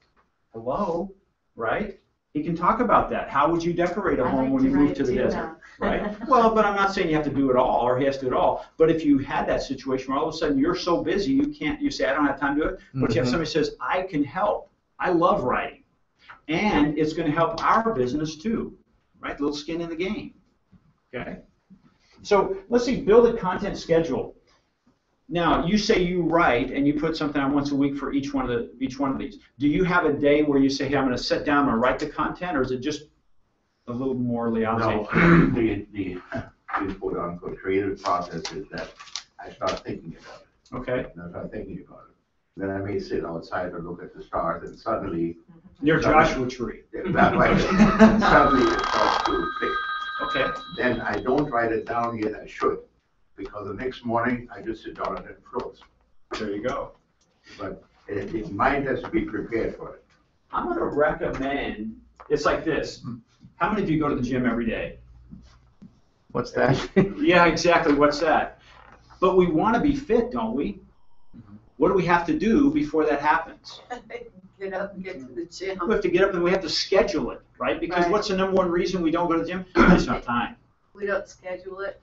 A: Hello, right? He can talk about that. How would you decorate a home when you move to the desert? Right? Well, but I'm not saying you have to do it all, or he has to do it all. But if you had that situation where all of a sudden you're so busy you can't, you say, I don't have time to do it, but you have somebody who says, I can help. I love writing. And it's going to help our business too, right? Little skin in the game. Okay? So let's see, build a content schedule. Now, you say you write and you put something on once a week for each one of these. Do you have a day where you say, hey, I'm going to sit down and write the content, or is it just a little more layout?
I: No, the quote unquote creative process is that I start thinking about it.
A: Okay.
I: And I start thinking about it. Then I may sit outside and look at the stars, and suddenly
A: near Joshua Tree.
I: That way, and suddenly it starts to click.
A: Okay.
I: Then I don't write it down yet. I should, because the next morning I just sit down and it floats.
A: There you go.
I: But the mind has to be prepared for it.
A: I'm going to recommend, it's like this. How many of you go to the gym every day?
B: What's that?
A: Yeah, exactly. What's that? But we want to be fit, don't we? What do we have to do before that happens?
G: Get up and get to the gym.
A: We have to get up and we have to schedule it, right? Because
G: Right.
A: what's the number one reason we don't go to the gym? We just don't have time.
G: We don't schedule it.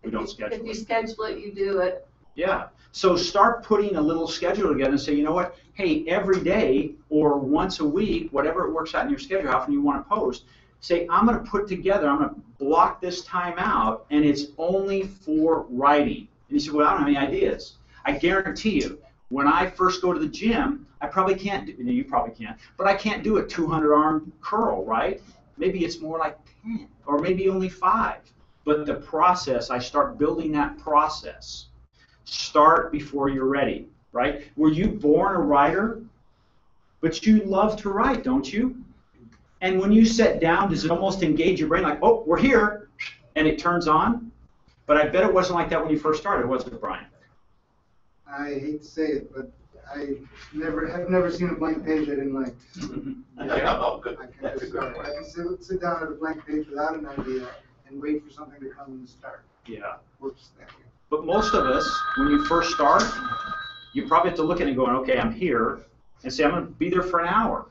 A: We don't schedule
G: If you
A: it.
G: schedule it, you do it.
A: Yeah. So start putting a little schedule together and say, you know what? Hey, every day or once a week, whatever it works out in your schedule, how often you want to post, say, I'm going to put together, I'm going to block this time out, and it's only for writing. And you say, well, I don't have any ideas. I guarantee you, when I first go to the gym, I probably can't do, you probably can't, but I can't do a 200 arm curl, right? Maybe it's more like 10, or maybe only 5. But the process, I start building that process. Start before you're ready, right? Were you born a writer? But you love to write, don't you? And when you sit down, does it almost engage your brain like, oh, we're here, and it turns on? But I bet it wasn't like that when you first started, was it, Brian?
K: I hate to say it, but I have never seen a blank page I didn't like.
I: Oh, good.
K: I can
I: That's a
K: just
I: good
K: start.
I: one.
K: I can sit down at a blank page without an idea and wait for something to come and start.
A: Yeah.
K: Works that way.
A: But most of us, when you first start, you probably have to look at it and go, okay, I'm here, and say, I'm going to be there for an hour.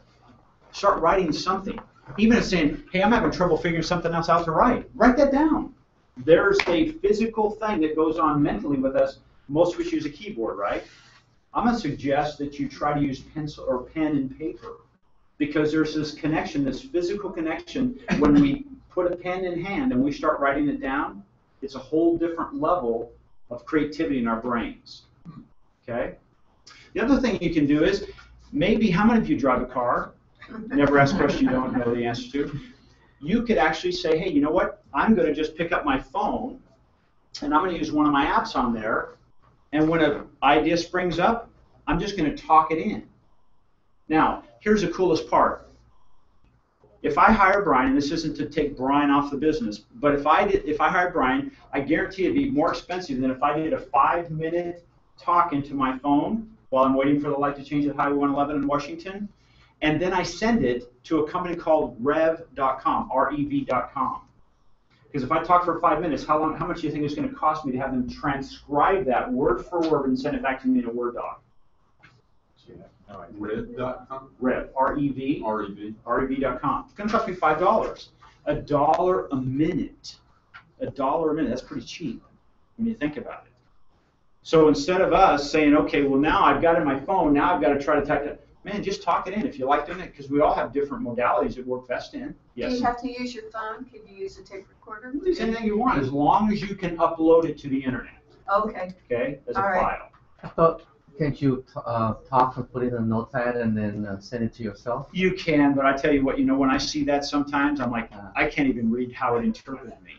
A: Start writing something. Even if saying, hey, I'm having trouble figuring something else out to write. Write that down. there's a physical thing that goes on mentally with us. Most of us use a keyboard, right? I'm going to suggest that you try to use pencil or pen and paper, because there's this connection, this physical connection. When we put a pen in hand and we start writing it down, it's a whole different level of creativity in our brains. Okay? The other thing you can do is, maybe, how many of you drive a car? Never ask a question you don't know the answer to. You could actually say, hey, you know what? I'm going to just pick up my phone, and I'm going to use one of my apps on there, and when an idea springs up, I'm just going to talk it in. Now, here's the coolest part. If I hire Brian, and this isn't to take Brian off the business, but if I hired Brian, I guarantee it'd be more expensive than if I did a 5-minute talk into my phone while I'm waiting for the light to change at Highway 111 in Washington, and then I send it to a company called rev.com, R-E-V.com. Because if I talk for 5 minutes, how much do you think it's going to cost me to have them transcribe that word for word and send it back to me in a Word doc?
E: Red.com?
A: Rev, R-E-V.
E: R-E-V.
A: REV.com. It's going to cost me $5. $1 a minute. $1 a minute. That's pretty cheap when you think about it. So instead of us saying, okay, well, now I've got it in my phone, now I've got to try to type it. Man, just talk it in if you like doing it, because we all have different modalities that work best in. Yes.
G: Do you have to use your phone? Can you use a tape recorder?
A: Use anything you want, as long as you can upload it to the internet.
G: Okay.
A: Okay, as a
G: All right.
A: file.
H: I thought, can't you talk and put it in a notepad and then send it to yourself?
A: You can, but I tell you what, when I see that sometimes, I'm like, I can't even read how it interpreted me.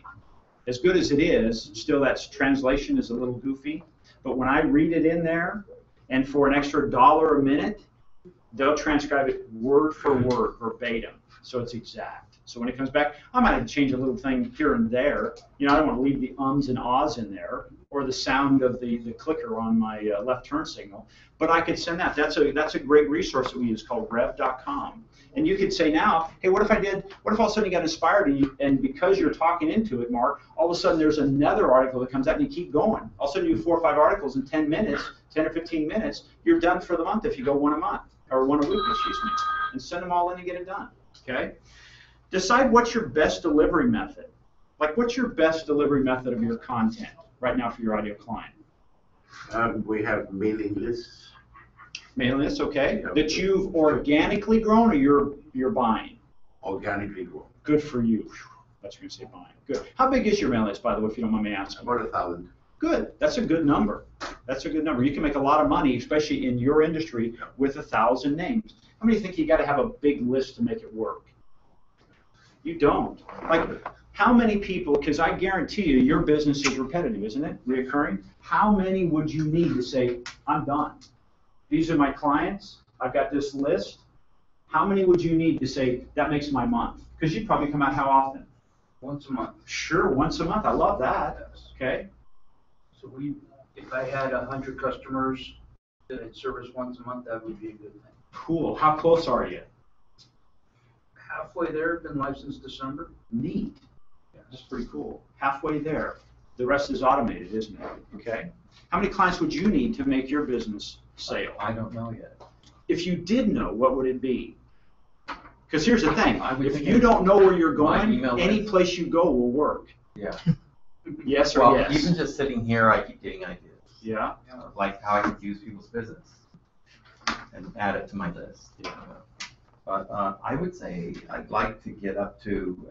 A: As good as it is, still that translation is a little goofy. But when I read it in there, and for an extra $1 a minute, they'll transcribe it word for word, verbatim, so it's exact. So when it comes back, I might have to change a little thing here and there. I don't want to leave the ums and ahs in there, or the sound of the clicker on my left turn signal. But I could send that. That's a great resource that we use called rev.com. And you could say now, hey, what if all of a sudden you got inspired, and because you're talking into it, Mark, all of a sudden there's another article that comes out and you keep going. All of a sudden you do 4 or 5 articles in 10 minutes, 10 or 15 minutes, you're done for the month if you go one a month, or one a week, excuse me, and send them all in and get it done, okay? Decide what's your best delivery method. Like, what's your best delivery method of your content right now for your ideal client?
I: We have mailing lists.
A: Mailing lists, okay.
I: Yeah.
A: That you've organically grown, or you're buying?
I: Organically grown.
A: Good for you. Whew, that's what you're going to say buying. Good. How big is your mailing list, by the way, if you don't mind me asking?
I: About 1,000.
A: Good. That's a good number. That's a good number. You can make a lot of money, especially in your industry, with 1,000 names. How many think you got to have a big list to make it work? You don't. Like, how many people, because I guarantee you your business is repetitive, isn't it? Reoccurring. How many would you need to say, I'm done? These are my clients. I've got this list. How many would you need to say, that makes my month? Because you'd probably come out how often?
J: Once a month.
A: Sure, once a month. I love that. Okay.
J: So if I had 100 customers that I'd service once a month, that would be a good thing.
A: Cool. How close are you?
J: Halfway there, been licensed December.
A: Neat. That's pretty cool. Halfway there. The rest is automated, isn't it? Okay. How many clients would you need to make your business sale?
B: I don't know yet.
A: If you did know, what would it be? Because here's the thing.
B: I would
A: If
B: think
A: you don't know where you're
B: my
A: going,
B: email
A: any
B: list.
A: place you go will work.
B: Yeah.
A: Yes or
B: Well,
A: yes?
B: even just sitting here, I keep getting ideas.
A: Yeah.
B: Like how I could use people's business and add it to my list. But I would say I'd like to get up to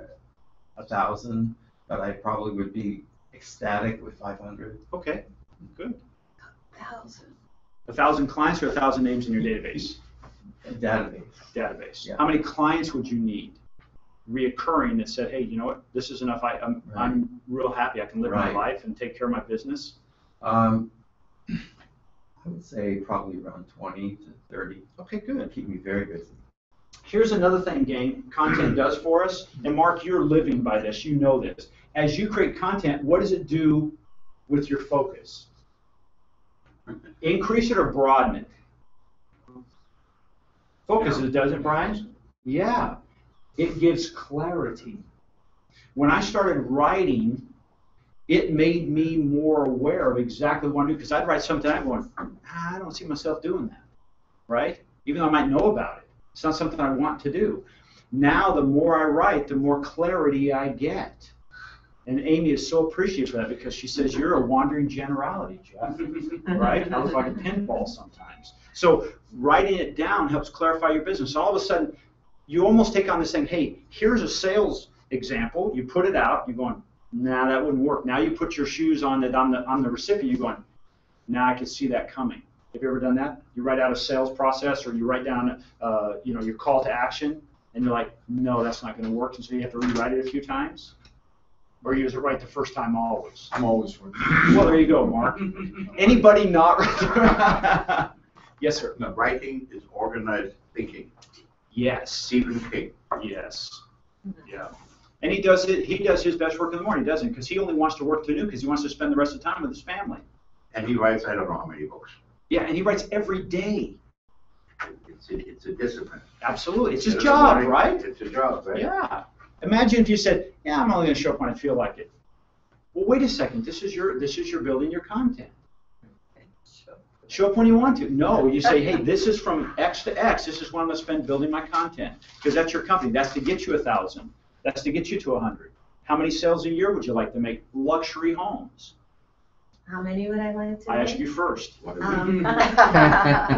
B: 1,000, but I probably would be ecstatic with 500.
A: Okay. Good.
G: 1,000.
A: 1,000 clients or 1,000 names in your database?
B: Database.
A: Database.
B: Yeah.
A: How many clients would you need? Reoccurring that said, hey, you know what? This is enough. I'm real happy. I can live my
B: Right.
A: life and take care of my business.
B: I would say probably around 20 to 30.
A: Okay, good.
B: Keep me very busy.
A: Here's another thing, gang, content does for us. And Mark, you're living by this. You know this. As you create content, what does it do with your focus? Increase it or broaden it? Focus it, doesn't it, Brian? Yeah. It gives clarity. When I started writing, it made me more aware of exactly what I do. Because I'd write something, I'm going, I don't see myself doing that, right? Even though I might know about it. It's not something I want to do. Now, the more I write, the more clarity I get. And Amy is so appreciative for that because she says, you're a wandering generality, Jeff, right? I look like a pinball sometimes. So writing it down helps clarify your business. All of a sudden, you almost take on this thing, hey, here's a sales example. You put it out, you're going, nah, that wouldn't work. Now you put your shoes on that I'm the recipient, you're going, now I can see that coming. Have you ever done that? You write out a sales process or you write down your call to action and you're like, no, that's not going to work. And so you have to rewrite it a few times? Or you use it right the first time always?
E: I'm always right.
A: Well, there you go, Mark. Anybody not right? Yes, sir.
I: No, writing is organized thinking.
A: Yes.
I: Stephen King.
A: Yes. Yeah. And he does his best work in the morning, doesn't he? Because he only wants to work till noon because he wants to spend the rest of the time with his family.
I: And he writes, I don't know how many books.
A: Yeah, and he writes every day.
I: It's a discipline.
A: Absolutely. It's his job, right?
I: It's a job, right?
A: Yeah. Imagine if you said, yeah, I'm only going to show up when I feel like it. Well, wait a second. This is your building your content. Show up when you want to. No, you say, hey, this is from X to X. This is what I'm going to spend building my content. Because that's your company. That's to get you 1,000. That's to get you to 100. How many sales a year would you like to make? Luxury homes.
C: How many would I like to
A: I
C: make?
A: ask you first.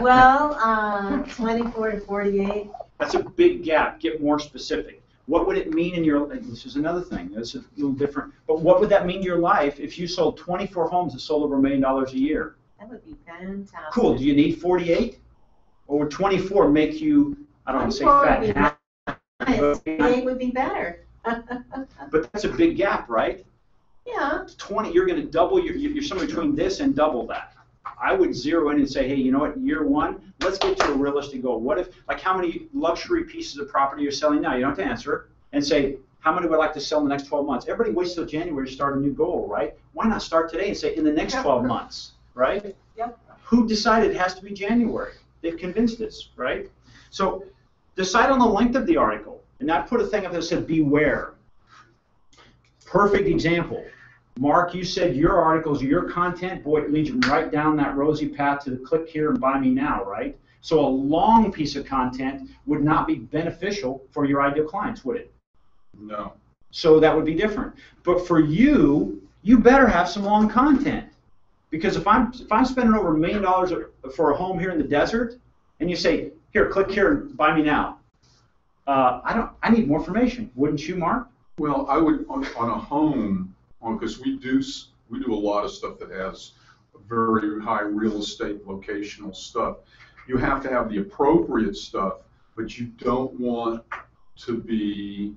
C: Well, 24 to 48.
A: That's a big gap. Get more specific. What would it mean in your life? This is another thing. This is a little different. But what would that mean in your life if you sold 24 homes that sold over $1 million a year?
C: That would be fantastic.
A: Cool. Do you need 48? Or would 24 make you, I don't want to say fat?
C: 48 would be better.
A: But that's a big gap, right?
C: Yeah.
A: 20, you're going to double, you're somewhere between this and double that. I would zero in and say, hey, you know what, year one, let's get to a realistic goal. What if, like how many luxury pieces of property you're selling now? You don't have to answer it. And say, how many would I like to sell in the next 12 months? Everybody waits till January to start a new goal, right? Why not start today and say, in the next 12 months, right?
G: Yep.
A: Who decided it has to be January? They've convinced us, right? So decide on the length of the article. And not put a thing up that said, beware. Perfect example. Mark, you said your articles, your content, boy, it leads you right down that rosy path to the click here and buy me now, right? So a long piece of content would not be beneficial for your ideal clients, would it?
E: No.
A: So that would be different. But for you, you better have some long content. Because if I'm spending over $1 million for a home here in the desert, and you say, here, click here and buy me now, I need more information. Wouldn't you, Mark?
E: Well, I would on a home, because we do a lot of stuff that has very high real estate locational stuff. You have to have the appropriate stuff, but you don't want to be,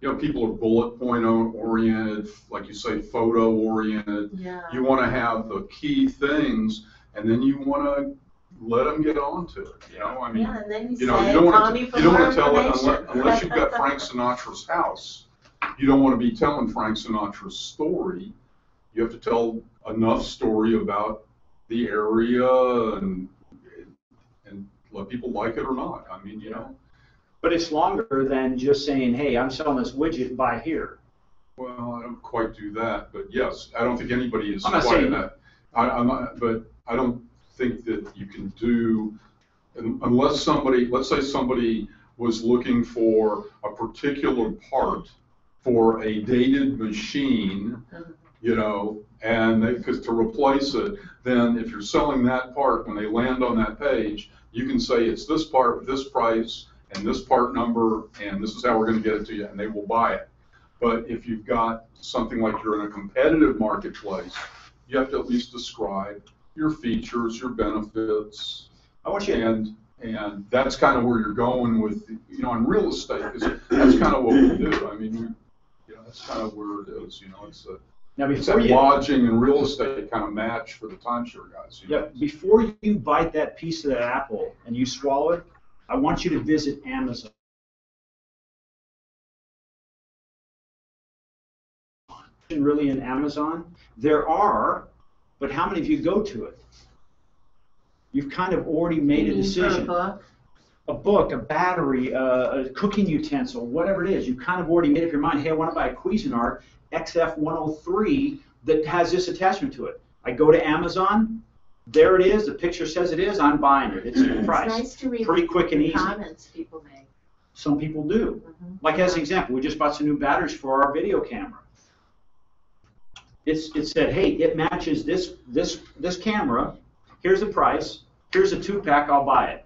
E: people are bullet point oriented, like you say, photo oriented.
C: Yeah.
E: You want to have the key things, and then you want to let them get onto it. I mean,
C: Yeah, and then
E: you don't want to tell it
C: information.
E: unless you've got Frank Sinatra's house. You don't want to be telling Frank Sinatra's story. You have to tell enough story about the area and let people like it or not. I mean,
A: But it's longer than just saying, hey, I'm selling this widget, buy here.
E: Well, I don't quite do that, but yes, I don't think anybody is
A: I'm not
E: quite
A: saying
E: in that. I'm not, but I don't think that you can do, unless somebody, let's say somebody was looking for a particular part for a dated machine, and because to replace it, then if you're selling that part, when they land on that page, you can say it's this part, this price, and this part number, and this is how we're going to get it to you, and they will buy it. But if you've got something like you're in a competitive marketplace, you have to at least describe your features, your benefits, and that's kind of where you're going with, in real estate, because that's kind of what we do. I mean, that's kind of where it is. It's that lodging and real estate kind of match for the timeshare guys.
A: Yeah. Before you bite that piece of that apple and you swallow it, I want you to visit Amazon. Really in Amazon, there are, but how many of you go to it? You've kind of already made a decision. A book, a battery, a cooking utensil, whatever it is, you've kind of already made up your mind, hey, I want to buy a Cuisinart XF103 that has this attachment to it. I go to Amazon, there it is, the picture says it is, I'm buying it. It's the price.
C: It's nice to read
A: pretty quick and easy.
C: Comments people make.
A: Some people do. Like as an example, we just bought some new batteries for our video camera. it said, hey, it matches this camera. Here's the price. Here's a 2-pack. I'll buy it.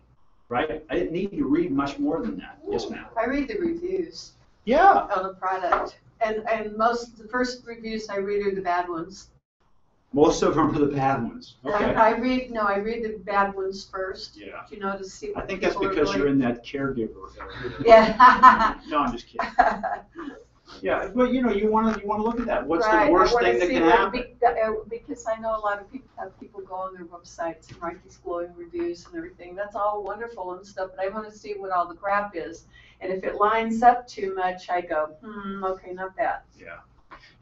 A: Right? I didn't need to read much more than that. Yes, ma'am.
G: I read the reviews
A: Yeah.
G: on the product, and the first reviews I read are the bad ones.
A: Most of them are the bad ones. Okay.
G: I read the bad ones first.
A: Yeah.
G: You know, to see
A: I
G: what
A: think that's
G: people are
A: because
G: really-
A: you're in that caregiver area.
G: Yeah.
A: No, I'm just kidding. Yeah, but you want to look at that. What's
G: Right,
A: the worst
G: I wanna
A: thing that
G: see
A: can
G: what
A: happen?
G: because I know a lot of people have people go on their websites and write these glowing reviews and everything. That's all wonderful and stuff, but I want to see what all the crap is. And if it lines up too much, I go, okay, not that.
A: Yeah.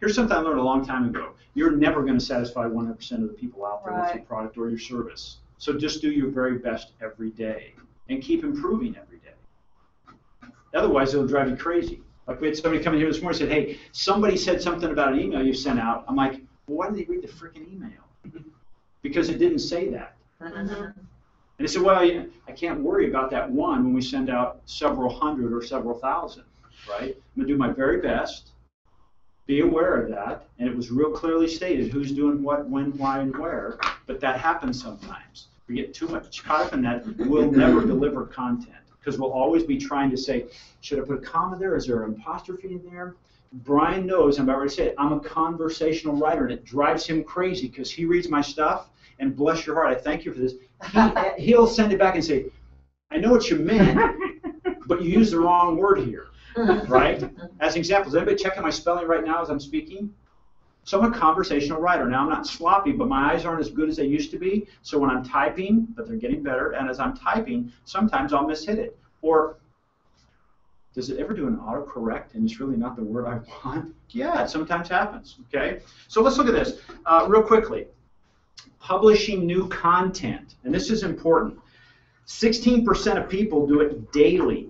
A: Here's something I learned a long time ago. You're never going to satisfy 100% of the people out there with your
G: Right.
A: product or your service. So just do your very best every day and keep improving every day. Otherwise, it'll drive you crazy. Like we had somebody come in here this morning and said, hey, somebody said something about an email you sent out. I'm like, well, why did they read the freaking email? Because it didn't say that.
G: Mm-hmm.
A: And they said, well, I can't worry about that one when we send out several hundred or several thousand, right? I'm going to do my very best. Be aware of that, and it was real clearly stated who's doing what, when, why, and where, but that happens sometimes. We get too much caught up in that, we'll never deliver content, because we'll always be trying to say, should I put a comma there? Is there an apostrophe in there? Brian knows, I'm about to say it, I'm a conversational writer, and it drives him crazy, because he reads my stuff, and bless your heart, I thank you for this, he'll send it back and say, I know what you meant, but you used the wrong word here. Right? As an example, is anybody checking my spelling right now as I'm speaking? So I'm a conversational writer. Now, I'm not sloppy, but my eyes aren't as good as they used to be. So when I'm typing, but they're getting better, and as I'm typing, sometimes I'll mishit it. Or does it ever do an autocorrect and it's really not the word I want? Yeah, it sometimes happens. Okay? So let's look at this real quickly. Publishing new content. And this is important. 16% of people do it daily.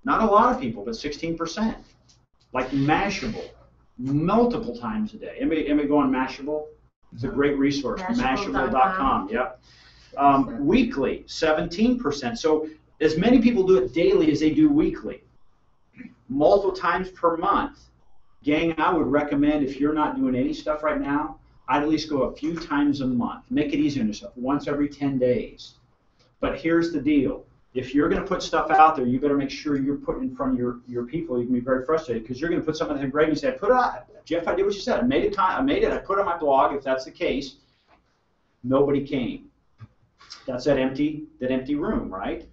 A: Not a lot of people, but 16%. Like Mashable, multiple times a day. Anybody go on Mashable? It's a great resource, Mashable.com. Yep. Weekly, 17%. So as many people do it daily as they do weekly. Multiple times per month. Gang, I would recommend if you're not doing any stuff right now, I'd at least go a few times a month. Make it easy on yourself, once every 10 days. But here's the deal. If you're going to put stuff out there, you better make sure you're putting in front of your people. You can be very frustrated because you're going to put something in great and you say, put it out. Jeff, I did what you said. I made it. I put it on my blog. If that's the case, nobody came. That's that empty room, right?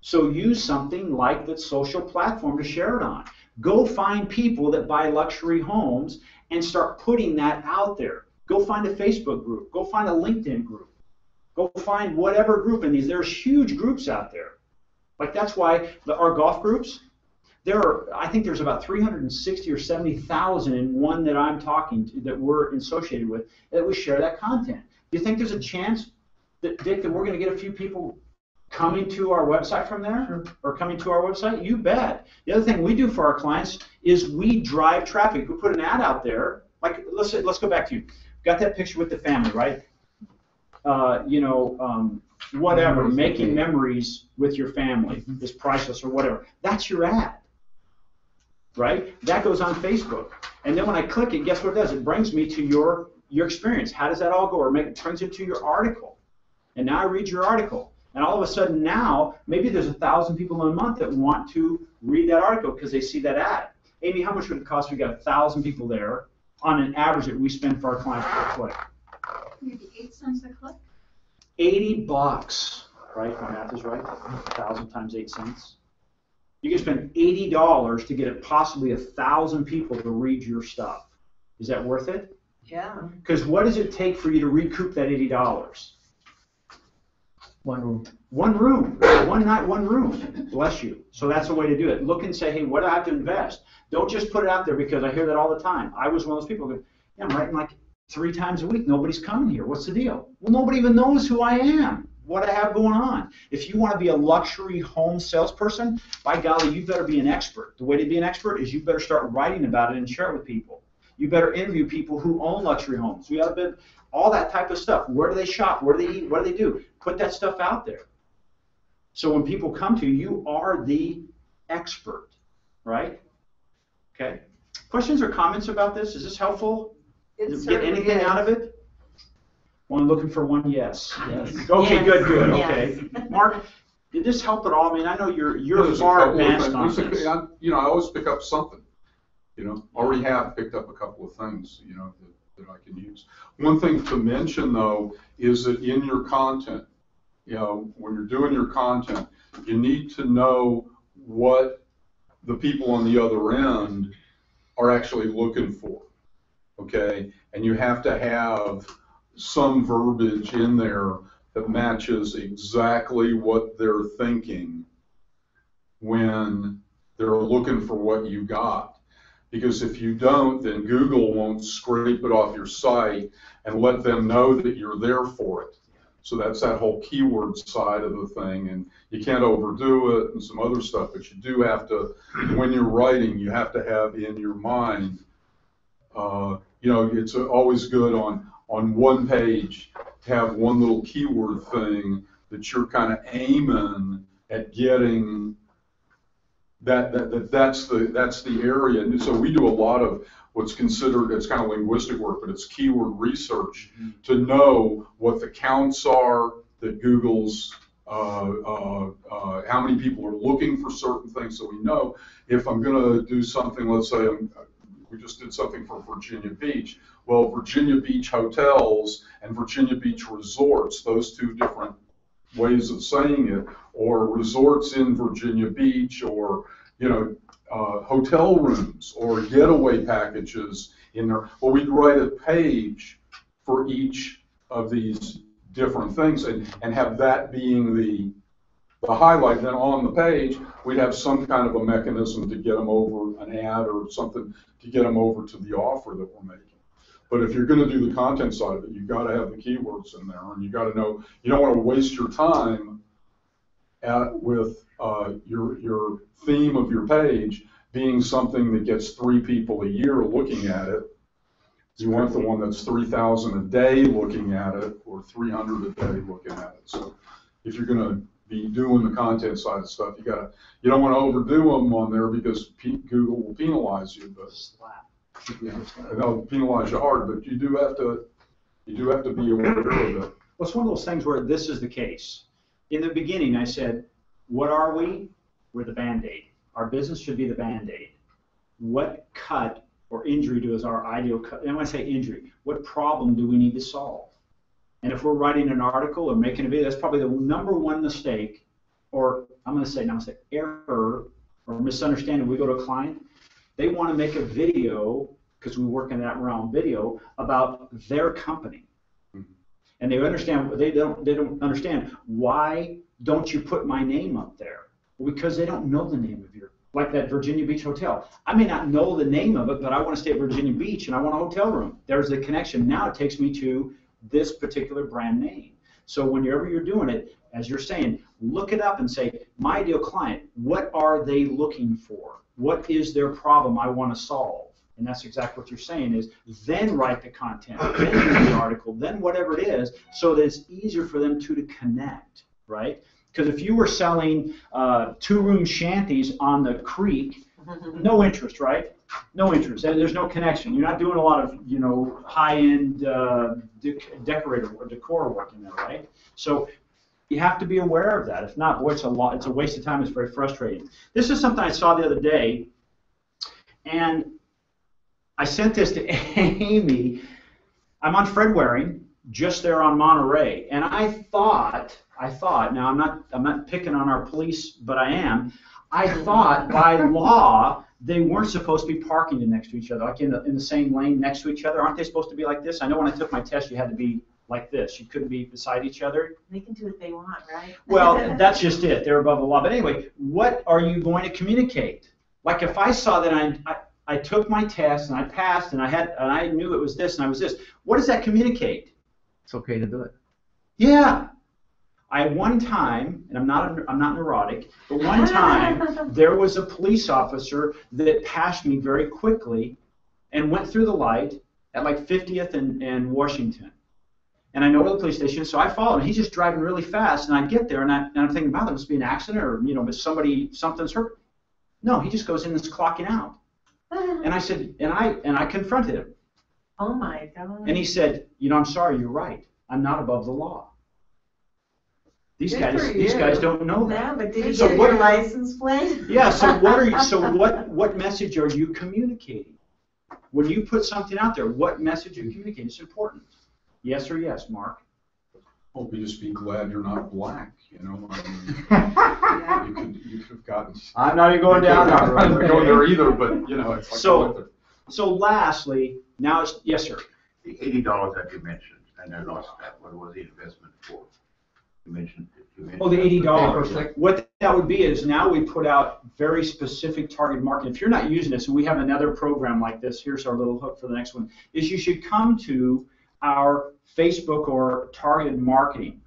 A: So use something like that social platform to share it on. Go find people that buy luxury homes and start putting that out there. Go find a Facebook group. Go find a LinkedIn group. Go find whatever group in these. There's huge groups out there. Like that's why our golf groups, I think there's about 360 or 70,000 in one that I'm talking to, that we're associated with, that we share that content. Do you think there's a chance that, Dick, that we're going to get a few people coming to our website from there? Sure. Or coming to our website? You bet. The other thing we do for our clients is we drive traffic. We put an ad out there. Like let's go back to you. Got that picture with the family, right? Whatever, making memories with your family is priceless or whatever. That's your ad, right? That goes on Facebook. And then when I click it, guess what it does? It brings me to your experience. How does that all go? Or it brings it to your article. And now I read your article. And all of a sudden now, maybe there's 1,000 people in a month that want to read that article because they see that ad. Amy, how much would it cost if we got 1,000 people there on an average that we spend for our clients per click?
L: Maybe 8 cents a click.
A: $80, right? My math is right. 1,000 times 8 cents. You can spend $80 to get possibly 1,000 people to read your stuff. Is that worth it?
G: Yeah.
A: Because what does it take for you to recoup that $80?
B: One room.
A: One room. One night, one room. Bless you. So that's the way to do it. Look and say, hey, what do I have to invest? Don't just put it out there because I hear that all the time. I was one of those people who go, yeah, I'm writing like 3 times a week. Nobody's coming here. What's the deal? Well, nobody even knows who I am, what I have going on. If you want to be a luxury home salesperson, by golly, you better be an expert. The way to be an expert is you better start writing about it and share it with people. You better interview people who own luxury homes. You got to be all that type of stuff. Where do they shop? Where do they eat? What do they do? Put that stuff out there. So when people come to you, you are the expert, right? Okay. Questions or comments about this? Is this helpful?
G: It
A: Get
G: certainly
A: anything
G: is.
A: out of it? Well, I'm looking for one yes.
C: Yes.
A: Okay,
C: Yes,
A: good,
C: yes.
A: okay. Mark, did this help at all? I mean, I know you're
E: There's a
A: far
E: couple of
A: advanced on
E: things.
A: this.
E: You know, I always pick up something, you know, already have picked up a couple of things, you know, that I can use. One thing to mention though, is that in your content, you know, when you're doing your content, you need to know what the people on the other end are actually looking for, okay? And you have to have some verbiage in there that matches exactly what they're thinking when they're looking for what you got. Because if you don't, then Google won't scrape it off your site and let them know that you're there for it. So that's that whole keyword side of the thing, and you can't overdo it and some other stuff, but you do have to, when you're writing, you have to have in your mind, you know, it's always good on one page to have one little keyword thing that you're kind of aiming at getting. That's the area. And so we do a lot of what's considered, it's kind of linguistic work, but it's keyword research to know what the counts are that Google's, how many people are looking for certain things, so we know if I'm going to do something, let's say we just did something for Virginia Beach. Well, Virginia Beach hotels and Virginia Beach resorts, those two different ways of saying it, or resorts in Virginia Beach, or, you know, hotel rooms or getaway packages in there. Well, we'd write a page for each of these different things and have that being the highlight. Then on the page, we'd have some kind of a mechanism to get them over, an ad or something to get them over to the offer that we're making. But if you're going to do the content side of it, you've got to have the keywords in there, and you got to know, you don't want to waste your time with your theme of your page being something that gets 3 people a year looking at it. You want the one that's 3,000 a day looking at it, or 300 a day looking at it. So if you're going to be doing the content side of stuff, you don't want to overdo them on there, because Google will penalize you. But they'll penalize you hard, but you do have to be aware of it.
A: Well, it's one of those things where this is the case. In the beginning, I said, what are we? We're the Band-Aid. Our business should be the Band-Aid. What cut or injury is our ideal cut? And when I say injury, what problem do we need to solve? And if we're writing an article or making a video, that's probably the #1 mistake, or I'm going to say error or misunderstanding. We go to a client, they want to make a video, because we work in that realm, video about their company. And they don't understand, why don't you put my name up there? Well, because they don't know the name of your, like that Virginia Beach hotel. I may not know the name of it, but I want to stay at Virginia Beach and I want a hotel room. There's the connection. Now it takes me to this particular brand name. So whenever you're doing it, as you're saying, look it up and say, my ideal client, what are they looking for? What is their problem I want to solve? And that's exactly what you're saying, is then write the content, then do the article, then whatever it is, so that it's easier for them to connect, right? Because if you were selling 2-room shanties on the creek, no interest, right? No interest. There's no connection. You're not doing a lot of, you know, high-end decorator or decor work in there, right? So you have to be aware of that. If not, boy, it's a waste of time. It's very frustrating. This is something I saw the other day, and I sent this to Amy. I'm on Fred Waring, just there on Monterey, and I thought. Now I'm not picking on our police, but I am. I thought by law they weren't supposed to be parking next to each other, like in the same lane next to each other. Aren't they supposed to be like this? I know when I took my test, you had to be like this. You couldn't be beside each other.
C: They can do what they want, right?
A: Well, that's just it. They're above the law. But anyway, what are you going to communicate? Like if I saw that I took my test and I passed and I knew it was this and I was this, what does that communicate?
H: It's okay to do it.
A: Yeah. One time, and I'm not neurotic, but one time there was a police officer that passed me very quickly and went through the light at like 50th and Washington. And I know where the police station is, so I followed him. He's just driving really fast, and I get there, and I'm thinking, wow, there must be an accident, or something's hurt. No, he just goes in and is clocking out. And I said, and I confronted him.
C: Oh my God.
A: And he said, you know, I'm sorry, you're right. I'm not above the law. These
C: Good
A: guys,
C: for
A: these
C: you.
A: guys don't know that.
C: Yeah, but did he
A: So
C: get
A: what-
C: your license plate?
A: Yeah, so what are you, so what message are you communicating? When you put something out there, what message are you communicating? It's important. Yes or yes, Mark?
E: Well, we just be glad you're not black, you know? I mean, you could have gotten.
A: I'm not even going down that road.
E: I'm not going there either, but, you know, it's like.
A: So lastly, now it's, yes, sir.
I: The $80 that you mentioned, and I lost that, what was the investment for? You mentioned.
A: Oh, the $80. What that would be is now we put out very specific target marketing. If you're not using this, and we have another program like this, here's our little hook for the next one, is you should come to our Facebook or targeted marketing.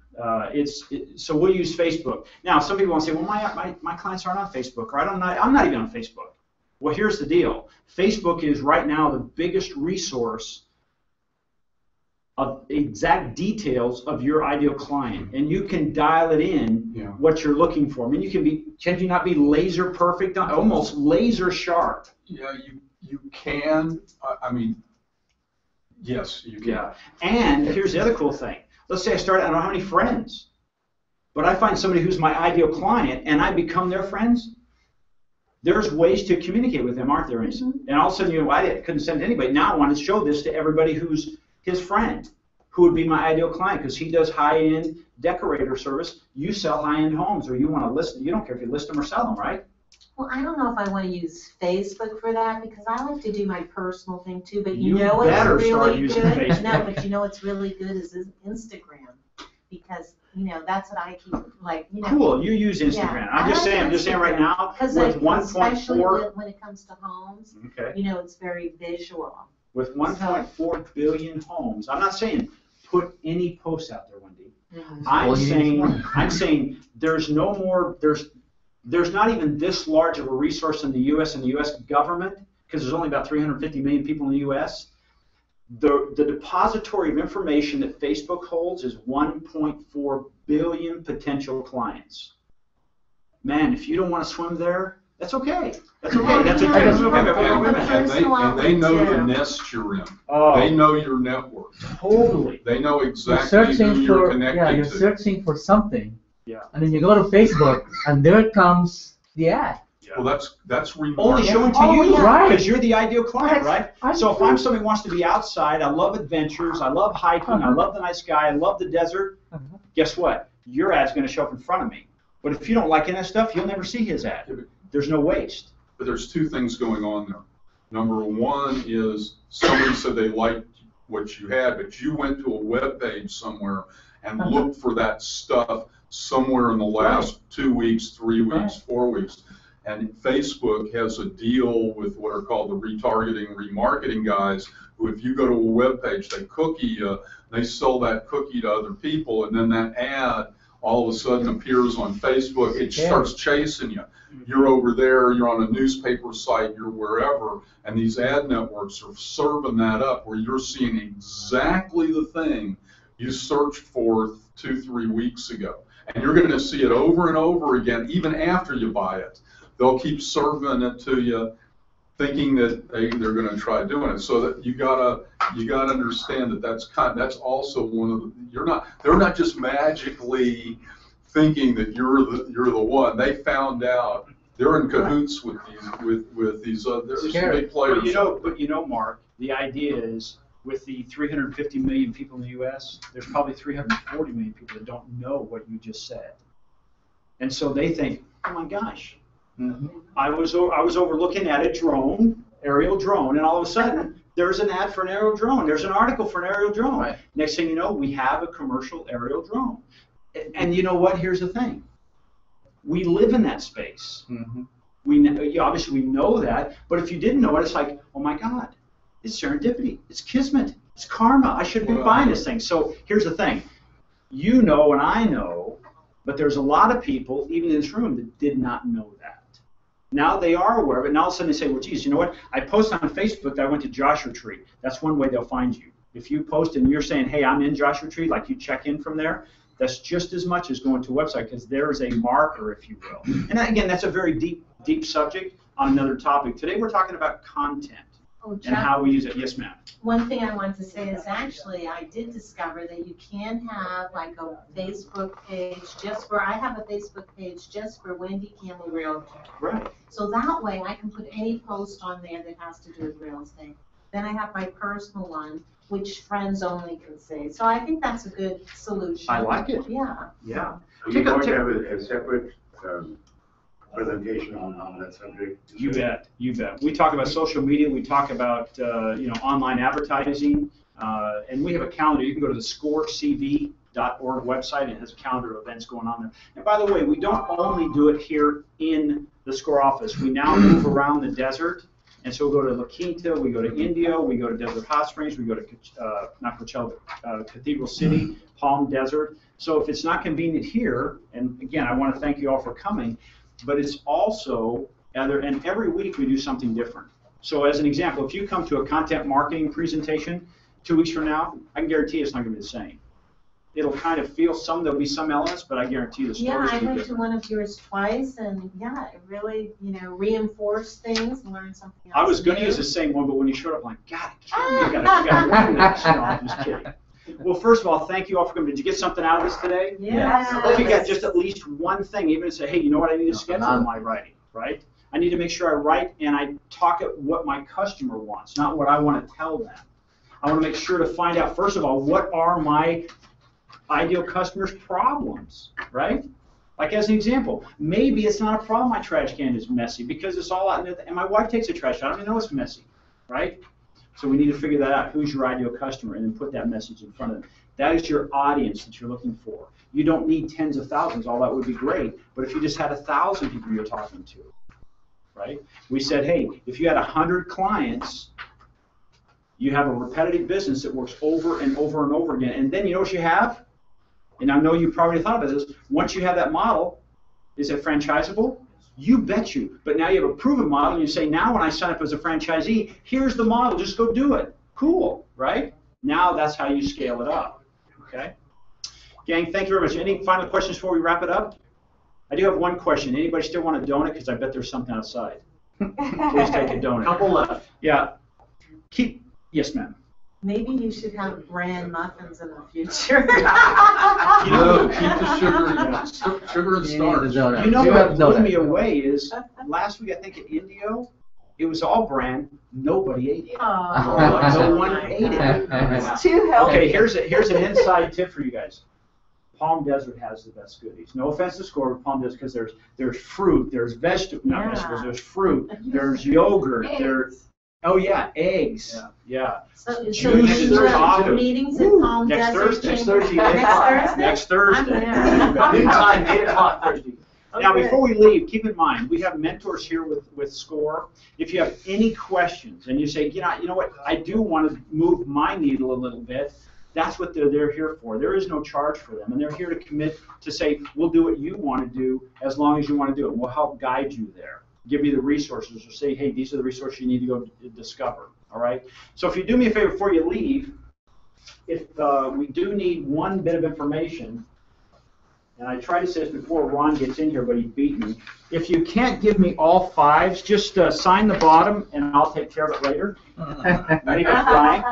A: So we'll use Facebook. Now, some people want to say, well, my clients aren't on Facebook, or I'm not even on Facebook. Well, here's the deal. Facebook is right now the biggest resource of exact details of your ideal client, and you can dial it in what you're looking for. I mean, can you not be laser perfect, almost laser sharp?
E: Yeah, you can. I mean, yes, you can.
A: Yeah, and here's the other cool thing. Let's say I don't have any friends, but I find somebody who's my ideal client, and I become their friends. There's ways to communicate with them, aren't there? And all of a sudden, I couldn't send it to anybody. Now I want to show this to everybody who's his friend, who would be my ideal client, because he does high-end decorator service. You sell high-end homes, or you want to list. You don't care if you list them or sell them, right?
C: Well, I don't know if I want to use Facebook for that, because I like to do my personal thing too. But
A: You
C: know what's
A: better start
C: really
A: using
C: good?
A: Facebook.
C: No, but you know what's really good is Instagram, because that's what I keep
A: Cool. You use Instagram.
C: Yeah,
A: I'm just saying right now,
C: because
A: with
C: especially
A: 1.4.
C: when it comes to homes,
A: Okay.
C: it's very visual.
A: With 1.4 billion homes, I'm not saying put any posts out there, Wendy.
C: Mhm.
A: I'm saying there's no more. There's not even this large of a resource in the U.S. and the U.S. government, because there's only about 350 million people in the U.S. The depository of information that Facebook holds is 1.4 billion potential clients. Man, if you don't want to swim there, that's okay. That's okay. That's okay. That's okay. Wait a minute.
E: And they know the nest you're in.
A: Oh.
E: They know your network.
A: Totally.
E: They know
H: You're
E: exactly who
H: searching
E: you're
H: for,
E: connected
H: you're
E: to.
H: searching for something.
A: Yeah.
H: And then you go to Facebook, and there comes the ad.
E: Well, that's
A: Only
E: remarkable.
A: showing to
H: Oh,
A: you,
H: yeah.
A: because you're the ideal client, right?
H: I'm
A: So if I'm somebody who wants to be outside, I love adventures, I love hiking, I love the nice sky, I love the desert, guess what? Your ad's going to show up in front of me. But if you don't like any of that stuff, you'll never see his ad. There's no waste.
E: But there's two things going on there. Number one is somebody said they liked what you had, but you went to a web page somewhere and looked for that stuff somewhere in the last 2 weeks, 3 weeks, 4 weeks. And Facebook has a deal with what are called the retargeting, remarketing guys, who if you go to a web page, they cookie you, they sell that cookie to other people, and then that ad all of a sudden appears on Facebook. It starts chasing you. You're over there, you're on a newspaper site, you're wherever, and these ad networks are serving that up where you're seeing exactly the thing you searched for 2-3 weeks ago. And you're going to see it over and over again, even after you buy it. They'll keep serving it to you, thinking that they're going to try doing it. So that you gotta understand that that's also one of the, they're not just magically thinking that you're the one. They found out they're in cahoots with these there's some big players.
A: But you know, Mark, the idea is with the 350 million people in the U.S., there's probably 340 million people that don't know what you just said, and so they think, oh my gosh. I was over looking at a aerial drone, and all of a sudden there's an ad for an aerial drone. There's an article for an aerial drone. Right. Next thing you know, we have a commercial aerial drone. And you know what? Here's the thing. We live in that space. Obviously we know that, but if you didn't know it, it's like, oh my God, it's serendipity. It's kismet. It's karma. I shouldn't be buying this thing. So here's the thing. You know and I know, but there's a lot of people, even in this room, that did not know that. Now they are aware of it, and all of a sudden they say, well, geez, you know what? I post on Facebook that I went to Joshua Tree. That's one way they'll find you. If you post and you're saying, hey, I'm in Joshua Tree, like you check in from there, that's just as much as going to a website, because there is a marker, if you will. And again, that's a very deep subject on another topic. Today we're talking about content.
C: Oh,
A: and
C: Chuck,
A: how we use it. Yes, ma'am.
C: one thing I want to say is actually I did discover that you can have like a Facebook page I have a Facebook page just for Wendy Campbell Realtor.
A: Right.
C: So that way I can put any post on there that has to do with real estate. Then I have my personal one, which friends only can see. So I think that's a good solution.
A: I like it.
C: Yeah.
A: Yeah.
I: Are you going to have a separate presentation on that subject?
A: You bet, you bet. We talk about social media, we talk about online advertising, and we have a calendar. You can go to the scorecv.org website, and it has a calendar of events going on there. And by the way, we don't only do it here in the SCORE office. We now move around the desert, and so we go to La Quinta, we go to Indio, we go to Desert Hot Springs, we go to not Coachella, but Cathedral City, Palm Desert. So if it's not convenient here, and again, I want to thank you all for coming, but it's also, and every week we do something different. So as an example, if you come to a content marketing presentation 2 weeks from now, I can guarantee it's not going to be the same. It'll kind of feel there'll be some elements, but I guarantee the story's
C: Yeah, I
A: be
C: went to
A: different.
C: one of yours twice, and yeah, it really, reinforced things and learned something else.
A: I was going to
C: new.
A: use the same one, but when you showed up, I'm like, God, you gotta learn this. No, I'm just kidding. Well, first of all, thank you all for coming. Did you get something out of this today?
C: Yes.
A: If you got just at least one thing, even to say, hey, you know what, I need to schedule my writing, right? I need to make sure I write and I talk at what my customer wants, not what I want to tell them. I want to make sure to find out, first of all, what are my ideal customers' problems, right? Like as an example, maybe it's not a problem my trash can is messy because it's all out, and my wife takes a trash can. I don't even know it's messy, right? So we need to figure that out. Who's your ideal customer, and then put that message in front of them. That is your audience that you're looking for. You don't need tens of thousands. All that would be great. But if you just had 1,000 people you're talking to, right? We said, hey, if you had 100 clients, you have a repetitive business that works over and over and over again. And then you know what you have? And I know you probably thought about this. Once you have that model, is it franchisable? You bet you. But now you have a proven model, and you say, now when I sign up as a franchisee, here's the model. Just go do it. Cool, right? Now that's how you scale it up. Okay? Gang, thank you very much. Any final questions before we wrap it up? I do have one question. Anybody still want a donut? Because I bet there's something outside. Please take a donut.
J: Couple left.
A: Yeah. Yes, ma'am.
C: Maybe you should have brand muffins in the future.
E: No, keep the sugar and starch.
A: You know what blew me away is last week, I think at Indio, it was all brand. Nobody ate it.
C: Oh,
A: No one ate it.
G: It's too healthy.
A: Okay, here's an inside tip for you guys. Palm Desert has the best goodies. No offense to SCORE, but Palm Desert, because there's fruit, there's not vegetables, there's fruit, there's yogurt, there's eggs. Yeah.
C: So
A: Juice and coffee.
C: meetings at Palm
A: Next
C: Desert.
A: Thursday.
C: Next Thursday?
A: Next Thursday.
C: I'm there.
J: Noontime, 8 o'clock Thursday.
A: Now,
C: Okay.
A: before we leave, keep in mind, we have mentors here with SCORE. If you have any questions and you say, you know what, I do want to move my needle a little bit, that's what they're here for. There is no charge for them, and they're here to commit to say, we'll do what you want to do as long as you want to do it. We'll help guide you there, give you the resources, or say, hey, these are the resources you need to go discover. All right? So if you do me a favor before you leave, if we do need one bit of information, and I tried to say this before Ron gets in here, but he beat me. If you can't give me all fives, just sign the bottom, and I'll take care of it later. Make it blank.